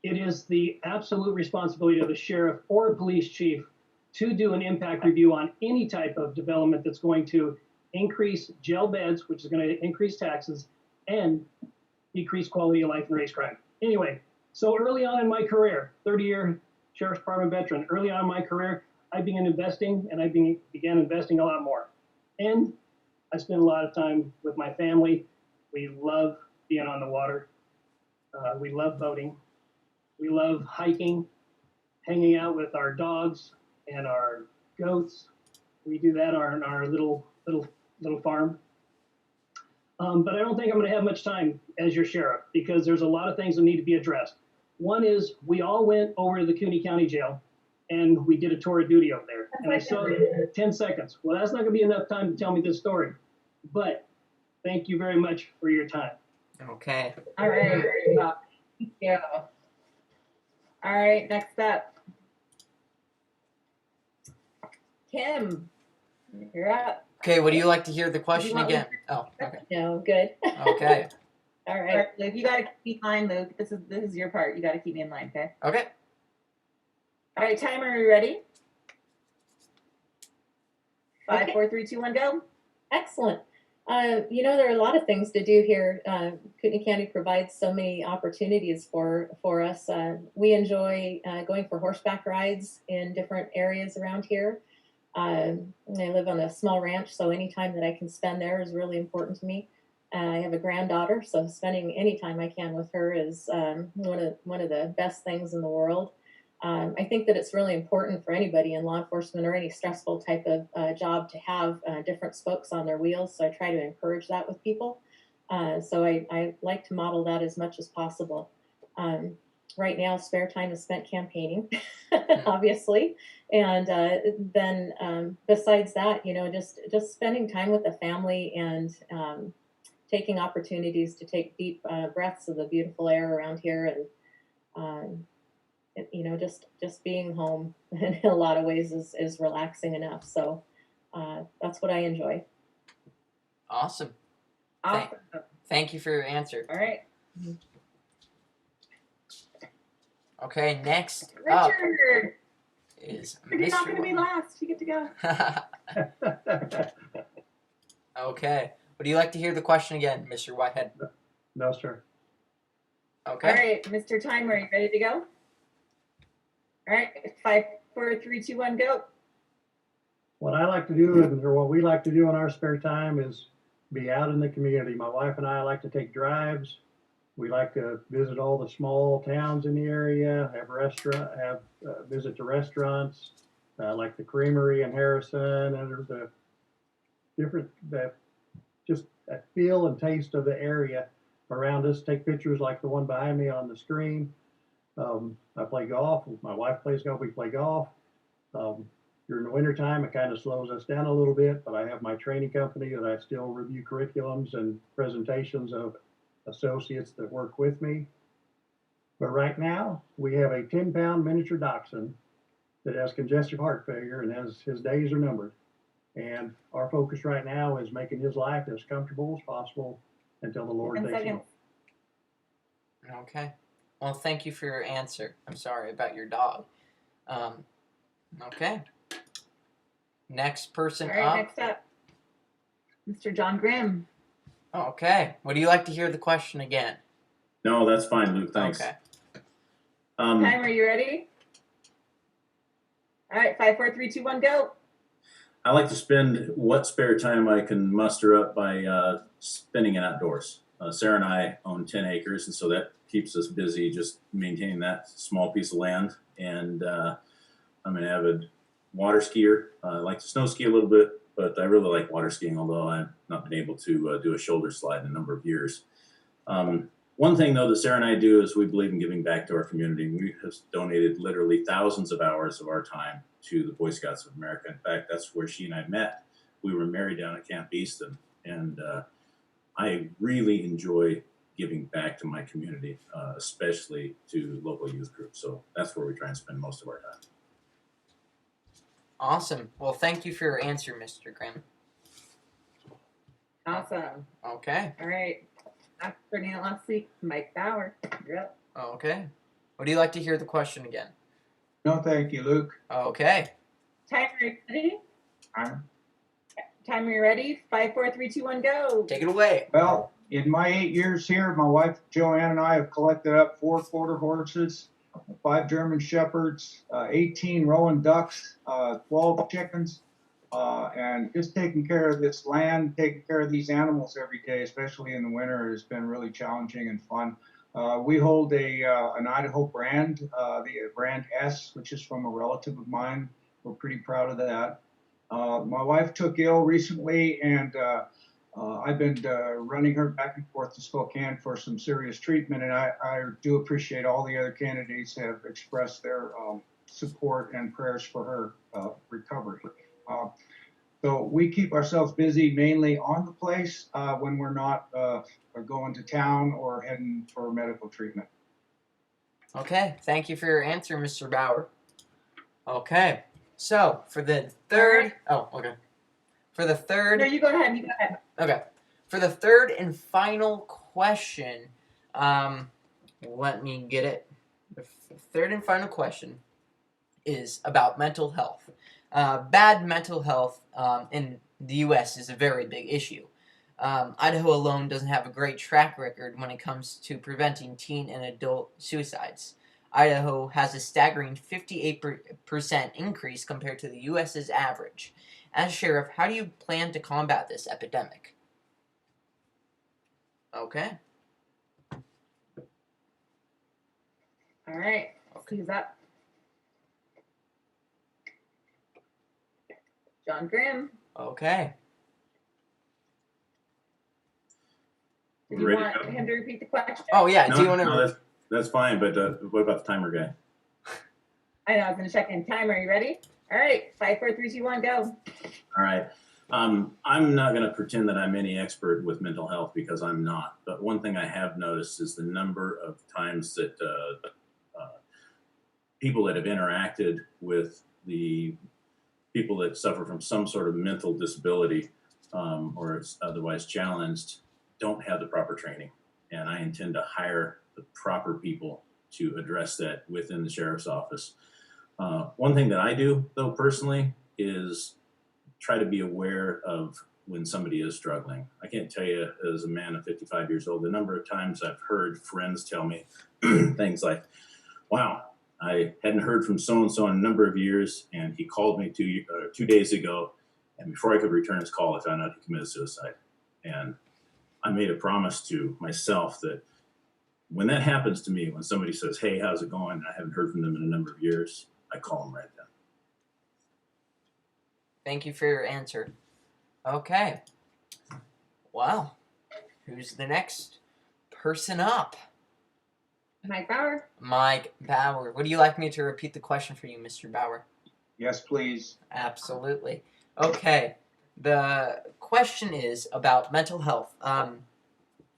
It is the absolute responsibility of the sheriff or police chief to do an impact review on any type of development that's going to increase jail beds, which is going to increase taxes and decrease quality of life and raise crime. Anyway, so early on in my career, 30-year Sheriff's Department veteran, early on in my career, I began investing, and I began investing a lot more. And I spent a lot of time with my family. We love being on the water. We love boating. We love hiking, hanging out with our dogs and our goats. We do that on our little farm. But I don't think I'm going to have much time as your sheriff because there's a lot of things that need to be addressed. One is we all went over to the Kootenai County Jail and we did a tour of duty over there. And I saw 10 seconds. Well, that's not going to be enough time to tell me this story. But thank you very much for your time. Okay. All right. Thank you. All right, next up. Kim, you're up. Okay, would you like to hear the question want again? Oh, okay. No, good. Okay. All All right. right, Luke, you gotta keep in line, Luke. This is your part. You gotta keep me in line, okay? Okay. All right, timer, are you ready? 5, Okay. 4, 3, 2, 1, go. Excellent. There are a lot of things to do here. Kootenai County provides so many opportunities for us. We enjoy going for horseback rides in different areas around here. I live on a small ranch, so any time that I can spend there is really important to me. I have a granddaughter, so spending any time I can with her is one of the best things in the world. I think that it's really important for anybody in law enforcement or any stressful type of job to have different spokes on their wheels. So I try to encourage that with people. So I like to model that as much as possible. Right now, spare time is spent campaigning, obviously. And then besides that, just spending time with the family and taking opportunities to take deep breaths of the beautiful air around here and just being home in a lot of ways is relaxing enough. So that's what I enjoy. Awesome. Awesome. Thank you for your answer. All right. Okay, next up Richard, is you're not going to be Mr. last. You get to go. Okay. Would you like to hear the question again, Mr. Whitehead? No, sir. Okay. All right, Mr. Timer, are you ready to go? All right, 5, 4, 3, 2, 1, go. What I like to do, or what we like to do in our spare time, is be out in the community. My wife and I like to take drives. We like to visit all the small towns in the area, visit the restaurants, like the Creamery in Harrison, and there's a different, just a feel and taste of the area around us. Take pictures like the one behind me on the screen. I play golf. My wife plays golf. We play golf. During the wintertime, it kind of slows us down a little bit, but I have my training company that I still review curriculums and presentations of associates that work with me. But right now, we have a 10-pound miniature dachshund that has congestive heart failure and his days are numbered. And our focus right now is making his life as comfortable as possible until the Lord 10 takes him. seconds. Okay. Well, thank you for your answer. I'm sorry about your dog. Okay. Next person All right, up. next up, Mr. John Grimm. Okay. Would you like to hear the question again? No, that's fine, Luke. Thanks. Okay. Timer, are you ready? All right, 5, 4, 3, 2, 1, go. I like to spend what spare time I can muster up by spending it outdoors. Sarah and I own 10 acres, and so that keeps us busy just maintaining that small piece of land. And I'm an avid water skier. I like to snow ski a little bit, but I really like water skiing, although I've not been able to do a shoulder slide in a number of years. One thing, though, that Sarah and I do is we believe in giving back to our community. We have donated literally thousands of hours of our time to the Boy Scouts of America. In fact, that's where she and I met. We were married down at Camp Easton. And I really enjoy giving back to my community, especially to local youth groups. So that's where we try and spend most of our time. Awesome. Well, thank you for your answer, Mr. Grimm. Awesome. Okay. All right. After Neil last week, Mike Bauer. You're up. Okay. Would you like to hear the question again? No, thank you, Luke. Okay. Timer, you ready? I'm- Timer, you ready? 5, 4, 3, 2, 1, go. Take it away. Well, in my 8 years here, my wife Joanne and I have collected up 4 quarter horses, 5 German shepherds, 18 Rowan ducks, 12 chickens, and just taking care of this land, taking care of these animals every day, especially in the winter, has been really challenging and fun. We hold an Idaho brand, the brand S, which is from a relative of mine. We're pretty proud of that. My wife took ill recently, and I've been running her back and forth to Spokane for some serious treatment, and I do appreciate all the other candidates have expressed their support and prayers for her recovery. So we keep ourselves busy mainly on the place when we're not going to town or heading for medical treatment. Okay. Thank you for your answer, Mr. Bauer. Okay. So, for the third... Oh, okay. For the third... No, you go ahead. You go ahead. Okay. For the third and final question, let me get it. The third and final question is about mental health. Bad mental health in the U.S. is a very big issue. Idaho alone doesn't have a great track record when it comes to preventing teen and adult suicides. Idaho has a staggering 58% increase compared to the U.S.'s average. As sheriff, how do you plan to combat this epidemic? Okay. All right. Who's up? John Grimm. Okay. Did you Ready to want go? him to repeat the question? Oh, yeah. No, Do you want to... no, that's fine. But what about the timer guy? I know. I was going to check in. Timer, you ready? All right. 5, 4, 3, 2, 1, go. All right. I'm not going to pretend that I'm any expert with mental health because I'm not. But one thing I have noticed is the number of times that people that have interacted with the people that suffer from some sort of mental disability or is otherwise challenged don't have the proper training. And I intend to hire the proper people to address that within the sheriff's office. One thing that I do, though, personally, is try to be aware of when somebody is struggling. I can't tell you, as a man of 55 years old, the number of times I've heard friends tell me things like, wow, I hadn't heard from so-and-so in a number of years, and he called me 2 days ago, and before I could return his call, I found out he committed suicide. And I made a promise to myself that when that happens to me, when somebody says, hey, how's it going? I haven't heard from them in a number of years, I call them right then. Thank you for your answer. Okay. Wow. Who's the next person up? Mike Bauer. Mike Bauer. Would you like me to repeat the question for you, Mr. Bauer? Yes, please. Absolutely. Okay. The question is about mental health.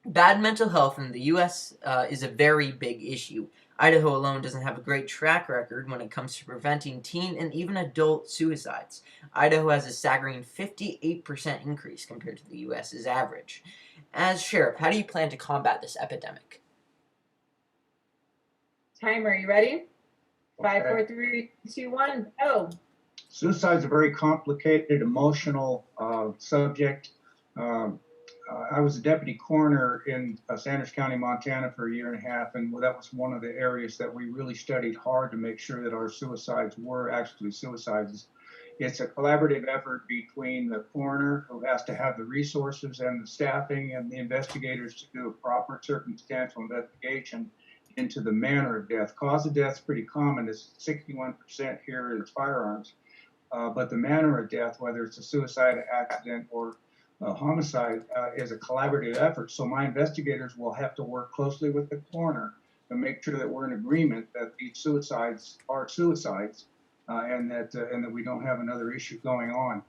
Bad mental health in the U.S. Is a very big issue. Idaho alone doesn't have a great track record when it comes to preventing teen and even adult suicides. Idaho has a staggering 58% increase compared to the U.S.'s average. As sheriff, how do you plan to combat this epidemic? Timer, you ready? 5, Okay. 4, 3, 2, 1, go. Suicide's a very complicated, emotional subject. I was a deputy coroner in Sanders County, Montana for 1.5 years, and that was one of the areas that we really studied hard to make sure that our suicides were actually suicides. It's a collaborative effort between the coroner, who has to have the resources and the staffing and the investigators to do a proper circumstantial investigation into the manner of death. Cause of death is pretty common. It's 61% here is firearms. But the manner of death, whether it's a suicide, accident, or homicide, is a collaborative effort. So my investigators will have to work closely with the coroner to make sure that we're in agreement that these suicides are suicides, and that we don't have another issue going on.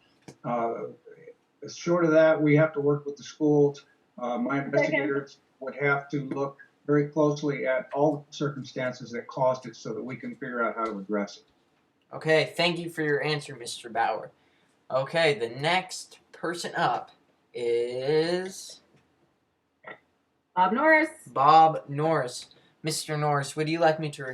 Short of that, we have to work with the schools My investigators would have to look very closely at all the circumstances that caused it so that we can figure out how to address it. Okay, thank you for your answer, Mr. Bauer. Okay, the next person up is Bob Norris. Bob Norris. Mr. Norris, would you like me to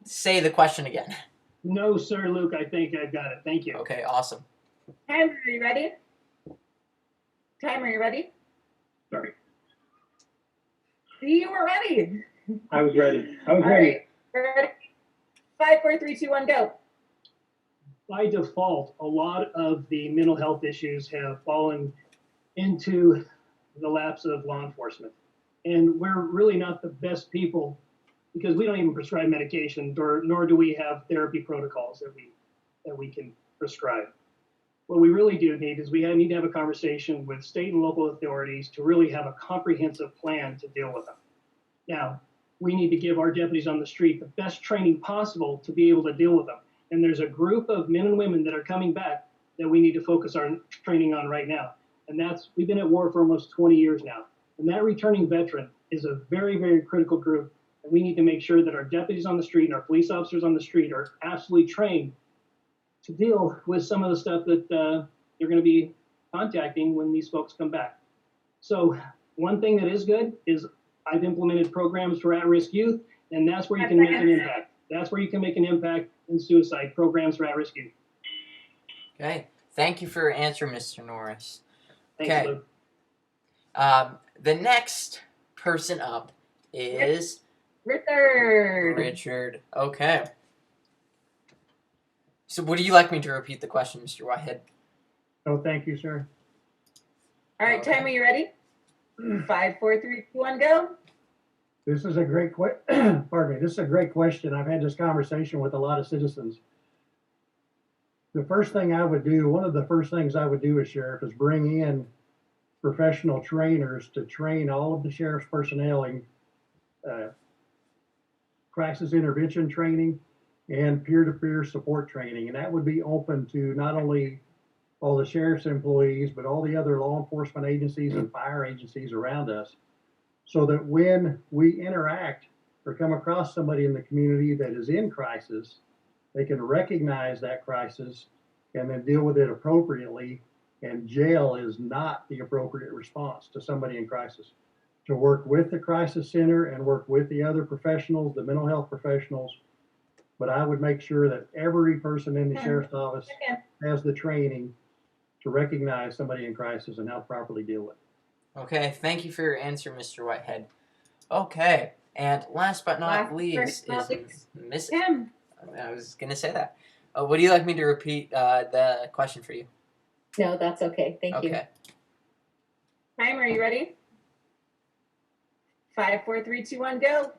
say the question again? No, sir, Luke, I think I've got it. Thank you. Okay, awesome. Timer, are you ready? Timer, you ready? Sorry. You were ready. I was ready. All right. Ready? 5, 4, 3, 2, 1, go. By default, a lot of the mental health issues have fallen into the laps of law enforcement. And we're really not the best people because we don't even prescribe medication, nor do we have therapy protocols that we can prescribe. What we really do need is we need to have a conversation with state and local authorities to really have a comprehensive plan to deal with them. Now, we need to give our deputies on the street the best training possible to be able to deal with them. And there's a group of men and women that are coming back that we need to focus our training on right now. And we've been at war for almost 20 years now. And that returning veteran is a very, very critical group. And we need to make sure that our deputies on the street and our police officers on the street are absolutely trained to deal with some of the stuff that they're going to be contacting when these folks come back. So one thing that is good is I've implemented programs for at-risk youth, and that's where you can make an impact. That's where you can make an impact in suicide, programs for at-risk youth. Okay, thank you for your answer, Mr. Norris. Thanks, Okay. Luke. The next person up is Richard. Richard. Okay. So would you like me to repeat the question, Mr. Whitehead? Oh, thank you, sir. All right, Okay. timer, you ready? 5, 4, 3, 2, 1, go. This is a great pardon me. This is a great question. I've had this conversation with a lot of citizens. The first thing I would do, one of the first things I would do as sheriff is bring in professional trainers to train all of the sheriff's personnel in crisis intervention training and peer-to-peer support training. And that would be open to not only all the sheriff's employees, but all the other law enforcement agencies and fire agencies around us, so that when we interact or come across somebody in the community that is in crisis, they can recognize that crisis and then deal with it appropriately. And jail is not the appropriate response to somebody in crisis. To work with the crisis center and work with the other professionals, the mental health professionals. But I would make sure that every person in the sheriff's office has the training to recognize somebody in crisis and how to properly deal with it. Okay, thank you for your answer, Mr. Whitehead. Okay, and last but not least is Miss. Tim. I was going to say that. Would you like me to repeat the question for you? No, that's okay. Thank you. Okay. Timer, are you ready? 5, 4, 3, 2, 1, go.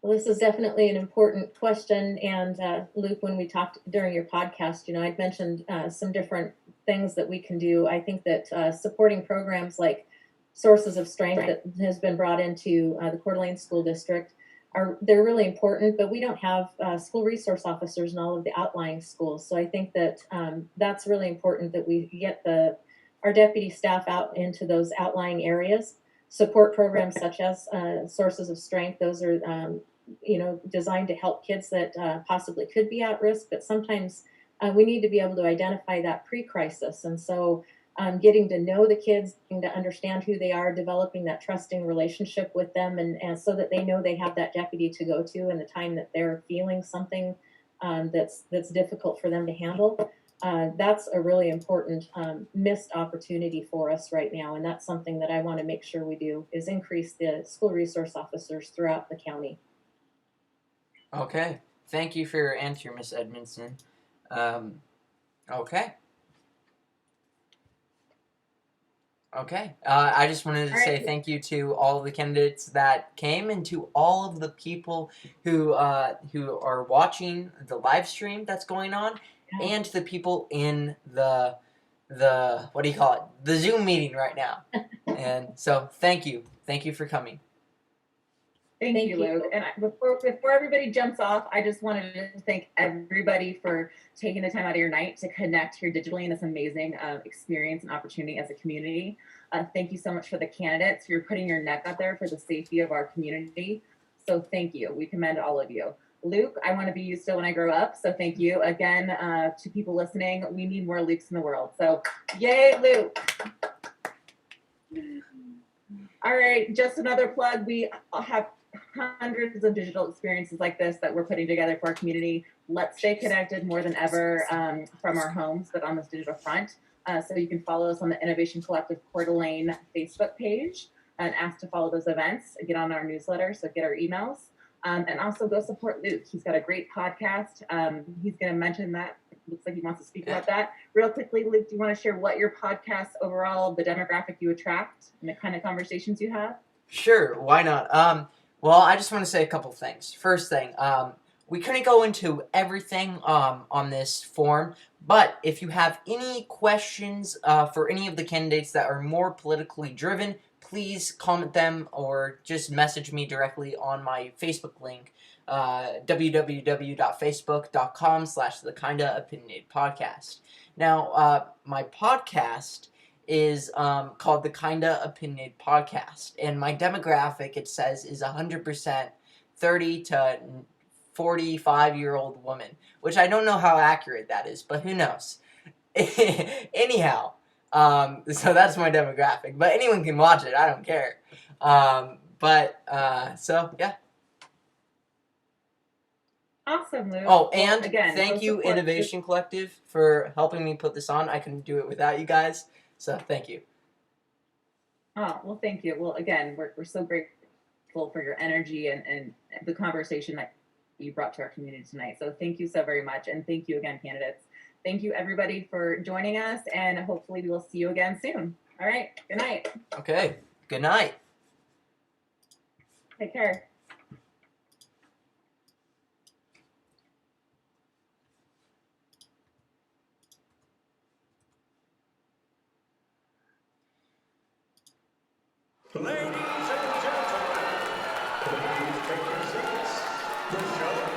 Well, this is definitely an important question. And Luke, when we talked during your podcast, I'd mentioned some different things that we can do. I think that supporting programs like Sources of Strength that has been brought into the Coeur d'Alene School District they're really important, but we don't have school resource officers in all of the outlying schools. So I think that that's really important that we get our deputy staff out into those outlying areas. Support programs such as Sources of Strength, those are designed to help kids that possibly could be at risk, but sometimes we need to be able to identify that pre-crisis. And so getting to know the kids, getting to understand who they are, developing that trusting relationship with them, and so that they know they have that deputy to go to in the time that they're feeling something that's difficult for them to handle. That's a really important missed opportunity for us right now, and that's something that I want to make sure we do, is increase the school resource officers throughout the county. Okay, thank you for your answer, Miss Edmondson. Okay, I just wanted to say thank you to all the candidates that came, and to all of the people who are watching the live stream that's going on, and to the people in the what do you call it, the Zoom meeting right now. And so thank you for coming. Thank you, Luke. And before everybody jumps off, I just wanted to thank everybody for taking the time out of your night to connect here digitally in this amazing experience and opportunity as a community. Thank you so much for the candidates. You're putting your neck out there for the safety of our community. So thank you. We commend all of you. Luke, I want to be you still when I grow up. So thank you. Again, to people listening, we need more Lukes in the world. So yay, Luke. All right, just another plug. We have hundreds of digital experiences like this that we're putting together for our community. Let's stay connected more than ever from our homes, but on this digital front. So you can follow us on the Innovation Collective Coeur d'Alene Facebook page and ask to follow those events. Get on our newsletter, so get our emails. And also go support Luke. He's got a great podcast. He's going to mention that. Looks like he wants to speak about that. Real quickly, Luke, do you want to share what your podcast overall, the demographic you attract, and the kind of conversations you have? Sure, why not? Well, I just want to say a couple things. First thing, we couldn't go into everything on this form, but if you have any questions for any of the candidates that are more politically driven, please comment them or just message me directly on my Facebook link, www.facebook.com/the Kinda Opinionated Podcast. Now, my podcast is called the Kinda Opinionated Podcast, and my demographic, it says, is 100% 30 to 45-year-old woman, which I don't know how accurate that is, but who knows. Anyhow, so that's my demographic, but anyone can watch it, I don't care. So yeah. Awesome, Luke. Oh, and well, again, thank you, Innovation Collective, for helping me put this on. I couldn't do it without you guys, so thank you. Oh, well, thank you. Well, again, we're so grateful for your energy and the conversation that you brought to our community tonight. So thank you so very much. And thank you again, candidates. Thank you, everybody, for joining us. And hopefully we will see you again soon. All right. Good night. Okay. Good night. Take care. Ladies and gentlemen, please take your seats. The show